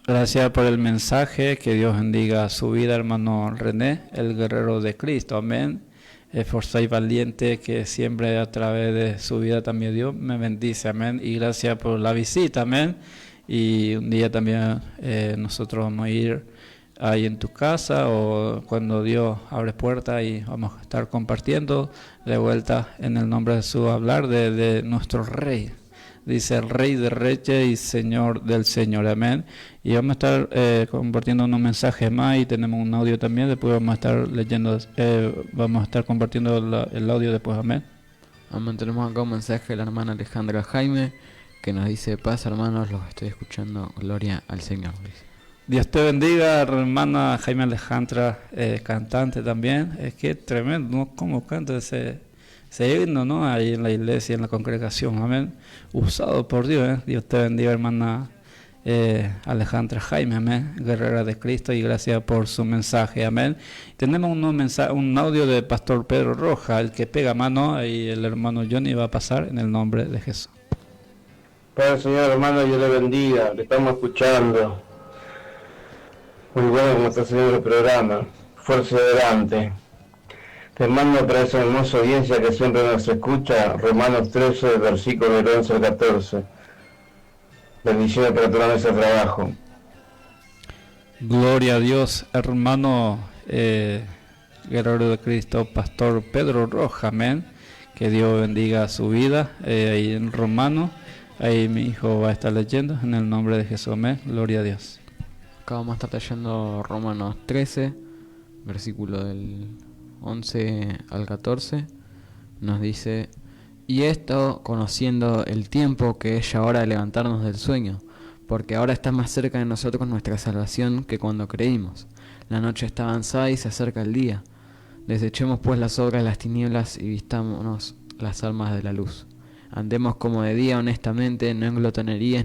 Speaker 5: Gracias por el mensaje. Que Dios bendiga su vida, hermano René, el guerrero de Cristo. Amén. Esforzado y valiente, que siempre a través de su vida también Dios me bendice. Amén. Y gracias por la visita. Amén. Y un día también nosotros vamos a ir ahí en tu casa, o cuando Dios abre puertas, y vamos a estar compartiendo de vuelta en el nombre de Jesús, hablar de nuestro Rey. Dice: el Rey de Reyes y Señor del Señor, amén. Y vamos a estar compartiendo unos mensajes más, y tenemos un audio también. Después vamos a estar leyendo, vamos a estar compartiendo el audio después, amén.
Speaker 6: Amén. Tenemos acá un mensaje de la hermana Alejandra Jaime que nos dice: paz, hermanos, los estoy escuchando, gloria al Señor.
Speaker 5: Dios te bendiga, hermana Jaime Alejandra, cantante también. Es que es tremendo, ¿no? Cómo canta ese himno, ¿no? Ahí en la iglesia, en la congregación, amén. Usado por Dios, ¿eh? Dios te bendiga, hermana Alejandra Jaime, amén, guerrera de Cristo, y gracias por su mensaje, amén. Tenemos un audio de pastor Pedro Roja, el que pega mano, y el hermano Johnny va a pasar en el nombre de Jesús.
Speaker 7: Padre Señor, hermano, yo le bendiga, que estamos escuchando. Muy bueno como está saliendo el programa. Fuerza adelante. Te mando para esa hermosa audiencia que siempre nos escucha, Romanos 13, versículo del 11 al 14. Bendiciones para toda ese trabajo.
Speaker 5: Gloria a Dios, hermano guerrero de Cristo, pastor Pedro Roja, amén. Que Dios bendiga su vida. Ahí en Romano, ahí mi hijo va a estar leyendo en el nombre de Jesús, amén. Gloria a Dios.
Speaker 6: Acá vamos a estar leyendo Romanos 13, versículo del 11 al 14. Nos dice: y esto conociendo el tiempo que es ya hora de levantarnos del sueño, porque ahora está más cerca de nosotros nuestra salvación que cuando creímos. La noche está avanzada y se acerca el día. Desechemos pues las obras de las tinieblas y vistámonos las armas de la luz. Andemos como de día honestamente, no en glotonerías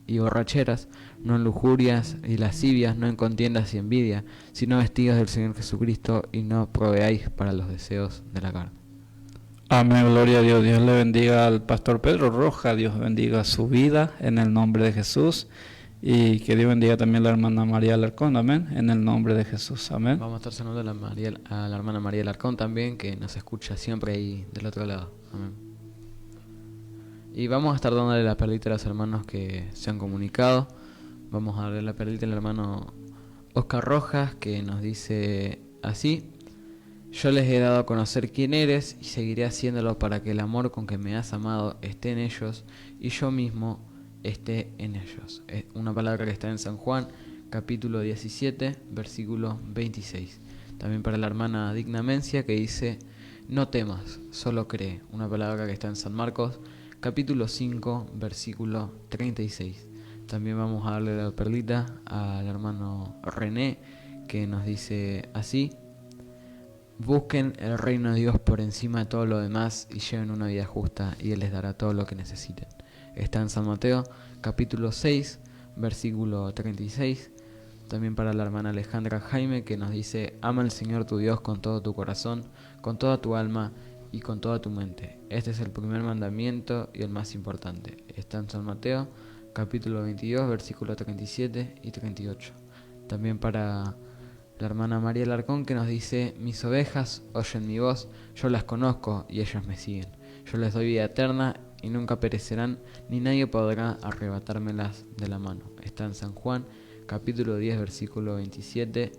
Speaker 6: y borracheras, no en lujurias y lascivias, no en contiendas y envidia, sino vestidos del Señor Jesucristo, y no proveáis para los deseos de la carne.
Speaker 5: Amén, gloria a Dios. Dios le bendiga al pastor Pedro Roja, Dios bendiga su vida en el nombre de Jesús, y que Dios bendiga también a la hermana María Alarcón, amén, en el nombre de Jesús, amén.
Speaker 6: Vamos a estar saludando a la hermana María Alarcón también, que nos escucha siempre ahí del otro lado, amén. Y vamos a estar dándole la perlita a los hermanos que se han comunicado. Vamos a darle la perlita al hermano Oscar Rojas, que nos dice así: yo les he dado a conocer quién eres y seguiré haciéndolo para que el amor con que me has amado esté en ellos y yo mismo esté en ellos. Es una palabra que está en San Juan capítulo 17, versículo 26. También para la hermana Digna Mencia, que dice: no temas, solo cree. Una palabra que está en San Marcos, capítulo 5, versículo 36. También vamos a darle la perlita al hermano René, que nos dice así: busquen el reino de Dios por encima de todo lo demás y lleven una vida justa, y Él les dará todo lo que necesiten. Está en San Mateo, capítulo 6, versículo 36. También para la hermana Alejandra Jaime, que nos dice: ama al Señor tu Dios con todo tu corazón, con toda tu alma y con toda tu mente. Este es el primer mandamiento y el más importante. Está en San Mateo, capítulo 22, versículos 37 y 38. También para la hermana María Alarcón, que nos dice: mis ovejas oyen mi voz, yo las conozco y ellas me siguen. Yo les doy vida eterna y nunca perecerán, ni nadie podrá arrebatármelas de la mano. Está en San Juan, capítulo 10, versículo 27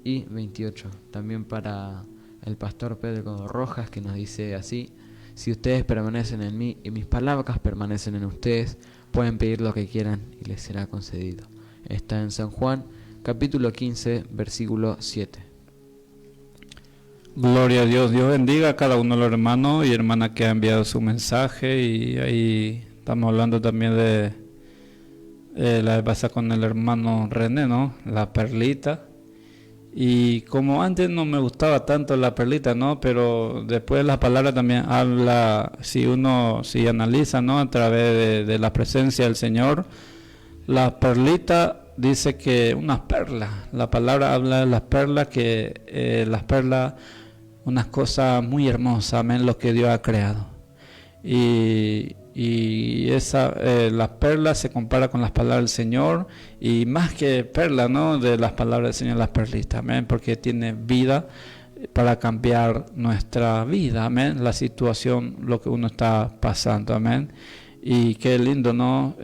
Speaker 6: y 28. También para el pastor Pedro Rojas, que nos dice así: si ustedes permanecen en mí y mis palabras permanecen en ustedes, pueden pedir lo que quieran y les será concedido. Está en San Juan, capítulo 15, versículo 7.
Speaker 5: Gloria a Dios. Dios bendiga a cada uno de los hermanos y hermanas que ha enviado su mensaje. Y ahí estamos hablando también de la vez pasada con el hermano René, ¿no? La perlita. Y como antes no me gustaba tanto la perlita, ¿no? Pero después la palabra también habla, si analiza, ¿no? A través de la presencia del Señor, la perlita dice que unas perlas. La palabra habla de las perlas, que las perlas, unas cosas muy hermosas, amén, lo que Dios ha creado. Y las perlas se compara con las palabras del Señor, y más que perlas, ¿no? De las palabras del Señor, las perlitas, amén, porque tiene vida para cambiar nuestra vida, amén, la situación, lo que uno está pasando, amén. Y qué lindo, ¿no?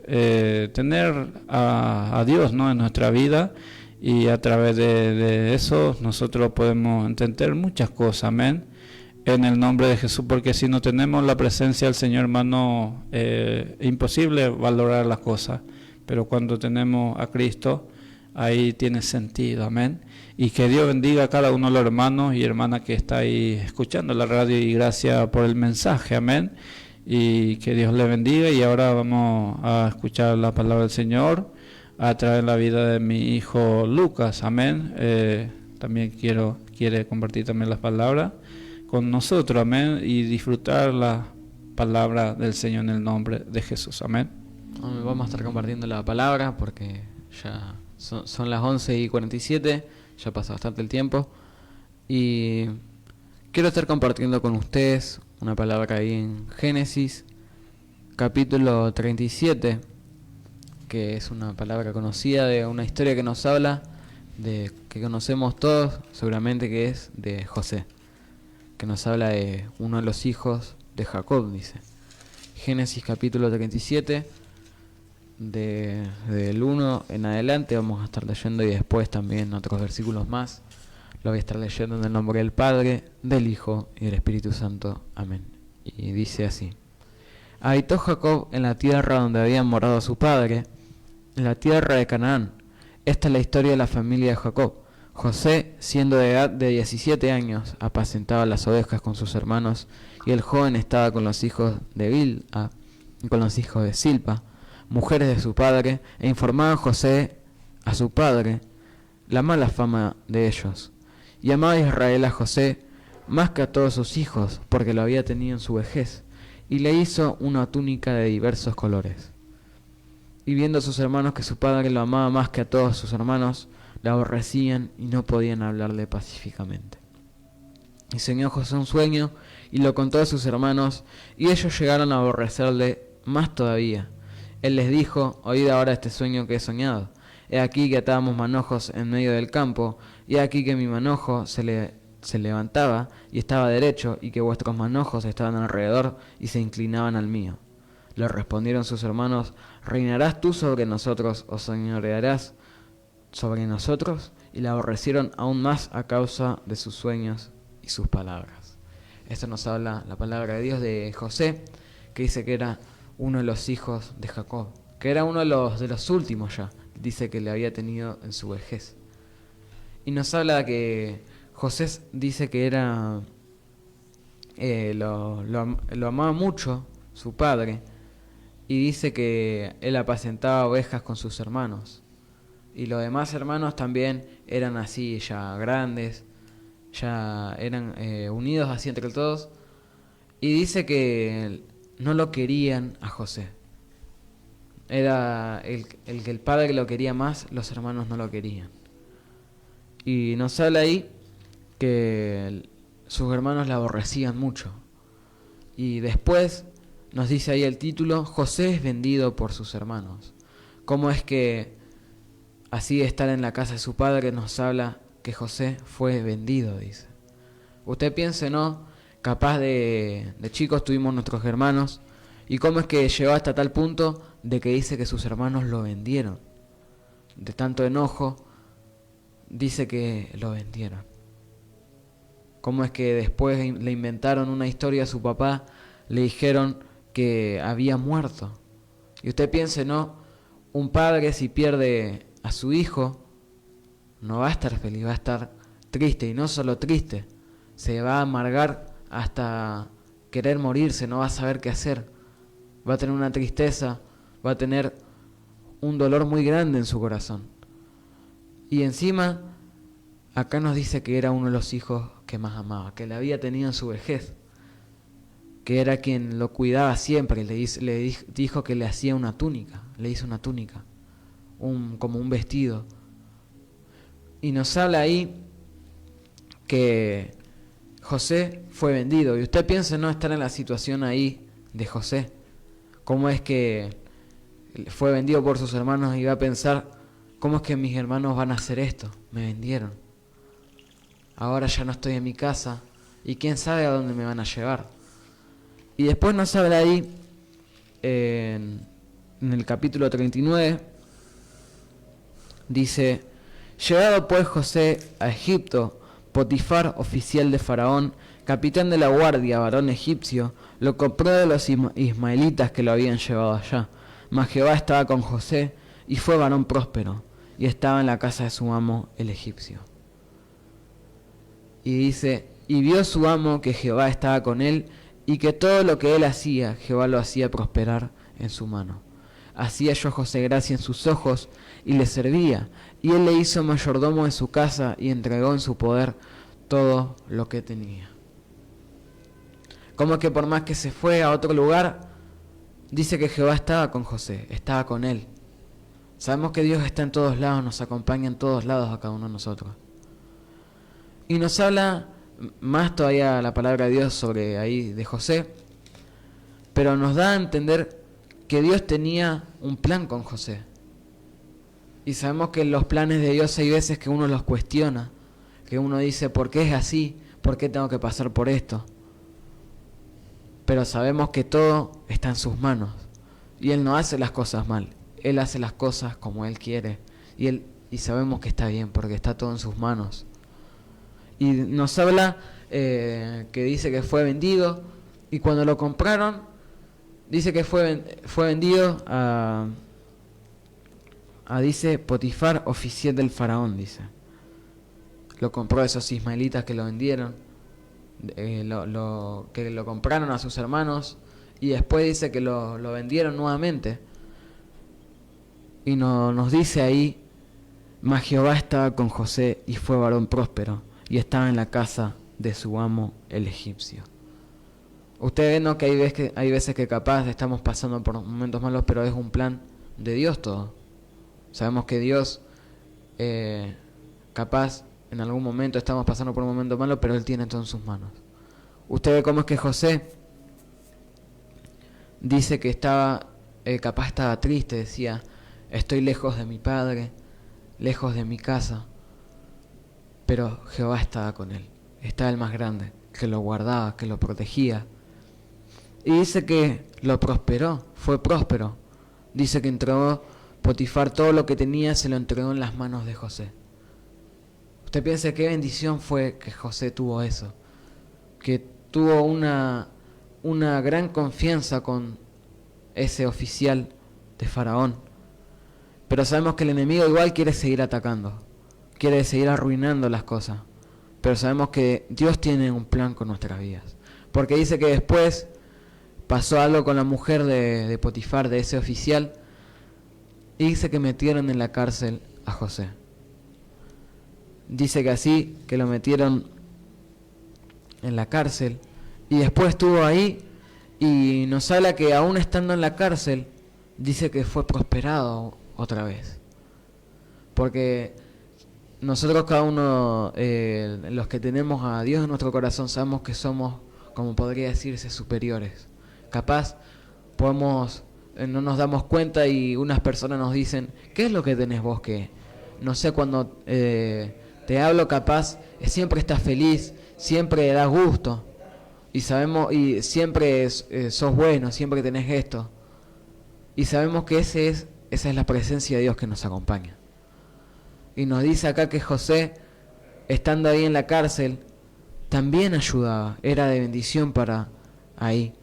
Speaker 5: Tener a Dios, ¿no? En nuestra vida, y a través de eso nosotros podemos entender muchas cosas, amén, en el nombre de Jesús, porque si no tenemos la presencia del Señor, hermano, imposible valorar las cosas, pero cuando tenemos a Cristo, ahí tiene sentido, amén. Y que Dios bendiga a cada uno de los hermanos y hermanas que está ahí escuchando la radio, y gracias por el mensaje, amén, y que Dios le bendiga. Y ahora vamos a escuchar la palabra del Señor a través de la vida de mi hijo Lucas, amén. También quiere compartir también las palabras con nosotros, amén, y disfrutar la palabra del Señor en el nombre de Jesús, amén.
Speaker 6: Vamos a estar compartiendo la palabra porque ya son las 11:47, ya pasa bastante el tiempo, y quiero estar compartiendo con ustedes una palabra ahí en Génesis, capítulo 37, que es una palabra conocida, de una historia que nos habla, de que conocemos todos, seguramente, que es de José, que nos habla de uno de los hijos de Jacob, dice. Génesis capítulo 37, del 1 en adelante vamos a estar leyendo, y después también otros versículos más. Lo voy a estar leyendo en el nombre del Padre, del Hijo y del Espíritu Santo. Amén. Y dice así: habitó Jacob en la tierra donde había morado su padre, en la tierra de Canaán. Esta es la historia de la familia de Jacob. José, siendo de edad de 17 años, apacentaba las ovejas con sus hermanos, y el joven estaba con los hijos de Bilha y con los hijos de Silpa, mujeres de su padre, e informaba José a su padre la mala fama de ellos. Y amaba Israel a José más que a todos sus hijos, porque lo había tenido en su vejez, y le hizo una túnica de diversos colores. Y viendo a sus hermanos que su padre lo amaba más que a todos sus hermanos, le aborrecían y no podían hablarle pacíficamente. Y soñó José un sueño y lo contó a sus hermanos, y ellos llegaron a aborrecerle más todavía. Él les dijo: oíd ahora este sueño que he soñado. He aquí que atábamos manojos en medio del campo, y he aquí que mi manojo se levantaba y estaba derecho, y que vuestros manojos estaban alrededor y se inclinaban al mío. Le respondieron sus hermanos: ¿reinarás tú sobre nosotros o señorearás sobre nosotros? Y le aborrecieron aún más a causa de sus sueños y sus palabras. Esto nos habla la palabra de Dios de José, que dice que era uno de los hijos de Jacob, que era uno de los últimos ya, dice que le había tenido en su vejez. Y nos habla que José dice que era lo amaba mucho su padre, y dice que él apacentaba ovejas con sus hermanos, y los demás hermanos también eran así ya grandes, ya eran unidos así entre todos, y dice que no lo querían a José. Era el que el padre lo quería más, los hermanos no lo querían. Y nos habla ahí que sus hermanos la aborrecían mucho. Y después nos dice ahí el título: José es vendido por sus hermanos. ¿Cómo es que así de estar en la casa de su padre nos habla que José fue vendido? Dice. Usted piense, ¿no? Capaz de chicos tuvimos nuestros hermanos, y cómo es que llegó hasta tal punto de que dice que sus hermanos lo vendieron. De tanto enojo, dice que lo vendieron. Cómo es que después le inventaron una historia a su papá, le dijeron que había muerto. Y usted piense, ¿no? Un padre, si pierde a su hijo, no va a estar feliz, va a estar triste, y no solo triste, se va a amargar hasta querer morirse, no va a saber qué hacer, va a tener una tristeza, va a tener un dolor muy grande en su corazón. Y encima, acá nos dice que era uno de los hijos que más amaba, que le había tenido en su vejez, que era quien lo cuidaba siempre, le dijo que le hacía una túnica, le hizo una túnica, como un vestido. Y nos habla ahí que José fue vendido. Y usted piensa no estar en la situación ahí de José. ¿Cómo es que fue vendido por sus hermanos? Y va a pensar, ¿cómo es que mis hermanos van a hacer esto? Me vendieron. Ahora ya no estoy en mi casa y quién sabe a dónde me van a llevar. Y después nos habla ahí, en el capítulo 39, dice: llegado pues José a Egipto, Potifar, oficial de Faraón, capitán de la guardia, varón egipcio, lo compró de los ismaelitas que lo habían llevado allá. Mas Jehová estaba con José, y fue varón próspero, y estaba en la casa de su amo el egipcio. Y dice: y vio su amo que Jehová estaba con él, y que todo lo que él hacía, Jehová lo hacía prosperar en su mano. Así halló José gracia en sus ojos, y le servía, y él le hizo mayordomo de su casa, y entregó en su poder todo lo que tenía. Como que por más que se fue a otro lugar, dice que Jehová estaba con José, estaba con él. Sabemos que Dios está en todos lados, nos acompaña en todos lados a cada uno de nosotros. Y nos habla más todavía la palabra de Dios sobre ahí de José, pero nos da a entender que Dios tenía un plan con José. Y sabemos que los planes de Dios hay veces que uno los cuestiona, que uno dice, ¿por qué es así? ¿Por qué tengo que pasar por esto? Pero sabemos que todo está en sus manos, y Él no hace las cosas mal, Él hace las cosas como Él quiere, y sabemos que está bien, porque está todo en sus manos. Y nos habla que dice que fue vendido, y cuando lo compraron, dice que fue vendido dice Potifar, oficial del faraón, dice. Lo compró a esos ismaelitas que lo vendieron, que lo compraron a sus hermanos, y después dice que lo vendieron nuevamente. Y nos dice ahí: mas Jehová estaba con José, y fue varón próspero, y estaba en la casa de su amo el egipcio. Usted ve, ¿no?, que hay veces que capaz estamos pasando por momentos malos, pero es un plan de Dios todo. Sabemos que Dios, capaz en algún momento estamos pasando por un momento malo, pero Él tiene todo en sus manos. Usted ve cómo es que José dice que capaz estaba triste, decía: estoy lejos de mi padre, lejos de mi casa, pero Jehová estaba con él, estaba el más grande, que lo guardaba, que lo protegía. Y dice que lo prosperó, fue próspero. Dice que entregó Potifar todo lo que tenía, se lo entregó en las manos de José. Usted piensa qué bendición fue que José tuvo eso, que tuvo una gran confianza con ese oficial de Faraón. Pero sabemos que el enemigo igual quiere seguir atacando, quiere seguir arruinando las cosas. Pero sabemos que Dios tiene un plan con nuestras vidas. Porque dice que después pasó algo con la mujer de Potifar, de ese oficial, y dice que metieron en la cárcel a José. Dice que así, que lo metieron en la cárcel, y después estuvo ahí, y nos habla que aún estando en la cárcel, dice que fue prosperado otra vez. Porque nosotros cada uno, los que tenemos a Dios en nuestro corazón, sabemos que somos, como podría decirse, superiores. Capaz podemos, no nos damos cuenta y unas personas nos dicen, ¿qué es lo que tenés vos que? No sé, cuando te hablo capaz, siempre estás feliz, siempre das gusto. Y sabemos, y siempre sos bueno, siempre tenés esto. Y sabemos que esa es la presencia de Dios que nos acompaña. Y nos dice acá que José, estando ahí en la cárcel, también ayudaba, era de bendición para ahí.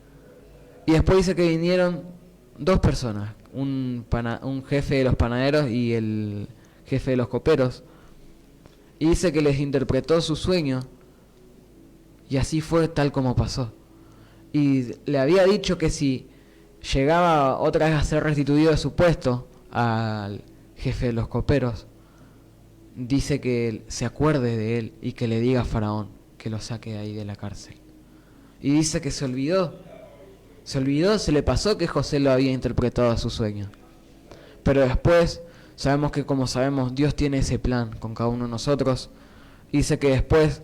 Speaker 6: Y después dice que vinieron dos personas, un jefe de los panaderos y el jefe de los coperos. Y dice que les interpretó su sueño, y así fue tal como pasó. Y le había dicho que si llegaba otra vez a ser restituido de su puesto al jefe de los coperos, dice que él se acuerde de él y que le diga a Faraón que lo saque de ahí de la cárcel. Y dice que se olvidó, se le pasó que José lo había interpretado a su sueño. Pero después, sabemos que como sabemos, Dios tiene ese plan con cada uno de nosotros. Dice que después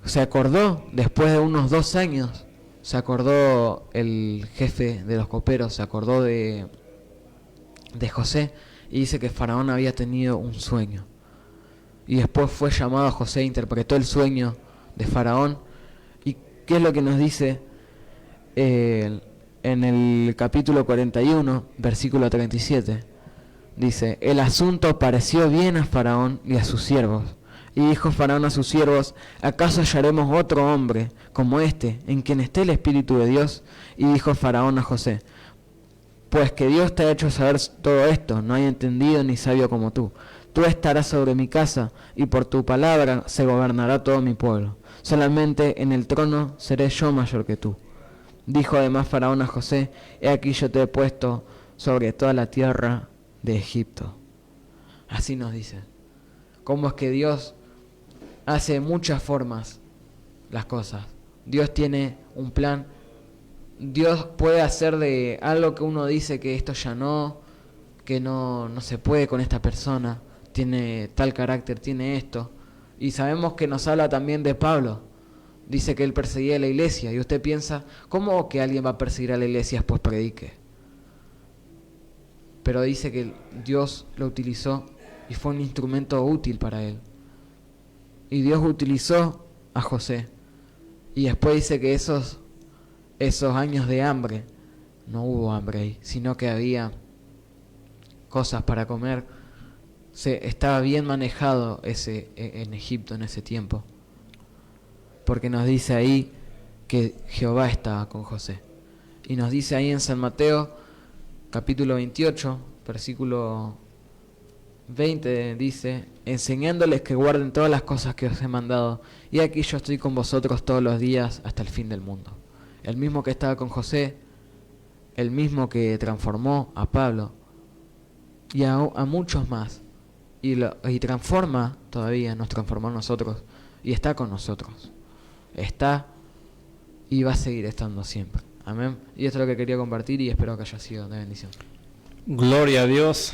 Speaker 6: se acordó, después de unos 2 años, se acordó el jefe de los coperos, se acordó de José, y dice que Faraón había tenido un sueño. Y después fue llamado a José, interpretó el sueño de Faraón. ¿Y qué es lo que nos dice en el capítulo 41, versículo 37? Dice, el asunto pareció bien a Faraón y a sus siervos. Y dijo Faraón a sus siervos, ¿acaso hallaremos otro hombre como este, en quien esté el Espíritu de Dios? Y dijo Faraón a José, pues que Dios te ha hecho saber todo esto, no hay entendido ni sabio como tú. Tú estarás sobre mi casa, y por tu palabra se gobernará todo mi pueblo. Solamente en el trono seré yo mayor que tú. Dijo además Faraón a José, he aquí yo te he puesto sobre toda la tierra de Egipto. Así nos dice. Cómo es que Dios hace de muchas formas las cosas. Dios tiene un plan. Dios puede hacer de algo que uno dice que esto ya no, que no se puede con esta persona, tiene tal carácter, tiene esto. Y sabemos que nos habla también de Pablo. Dice que él perseguía a la iglesia. Y usted piensa, ¿cómo que alguien va a perseguir a la iglesia después predique? Pero dice que Dios lo utilizó y fue un instrumento útil para él. Y Dios utilizó a José. Y después dice que esos años de hambre, no hubo hambre ahí, sino que había cosas para comer. Estaba bien manejado en Egipto en ese tiempo. Porque nos dice ahí que Jehová estaba con José. Y nos dice ahí en San Mateo, capítulo 28, versículo 20, dice, enseñándoles que guarden todas las cosas que os he mandado, y aquí yo estoy con vosotros todos los días hasta el fin del mundo. El mismo que estaba con José, el mismo que transformó a Pablo, y a muchos más, y transforma todavía, nos transformó a nosotros, y está con nosotros. Está y va a seguir estando siempre. Amén. Y esto es lo que quería compartir y espero que haya sido de bendición.
Speaker 5: Gloria a Dios.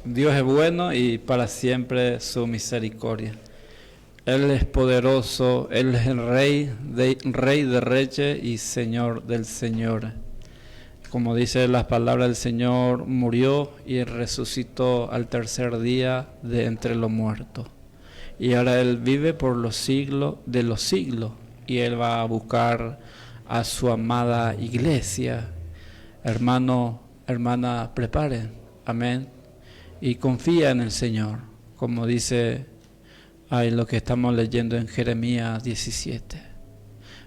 Speaker 5: Dios es bueno y para siempre su misericordia. Él es poderoso, Él es el Rey de reyes y Señor del Señor. Como dice las palabras del Señor, murió y resucitó al tercer día de entre los muertos. Y ahora Él vive por los siglos de los siglos. Y Él va a buscar a su amada iglesia. Hermano, hermana, preparen. Amén. Y confía en el Señor. Como dice ahí lo que estamos leyendo en Jeremías 17.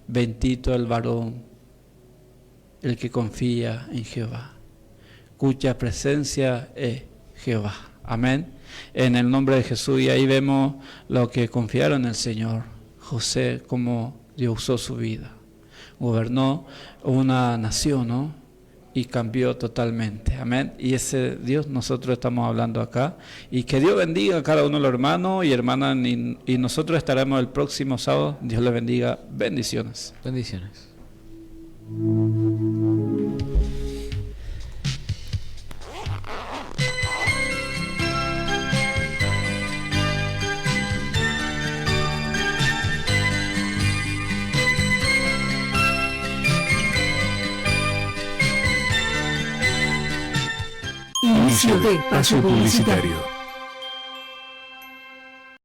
Speaker 5: Bendito el varón, el que confía en Jehová. cuya presencia es Jehová. Amén. En el nombre de Jesús. Y ahí vemos lo que confiaron en el Señor. José, cómo Dios usó su vida. Gobernó una nación, ¿no? Y cambió totalmente. Amén. Y ese Dios nosotros estamos hablando acá. Y que Dios bendiga a cada uno de los hermanos y hermanas. Y nosotros estaremos el próximo sábado. Dios les bendiga. Bendiciones.
Speaker 6: Bendiciones.
Speaker 3: Inicio de espacio publicitario.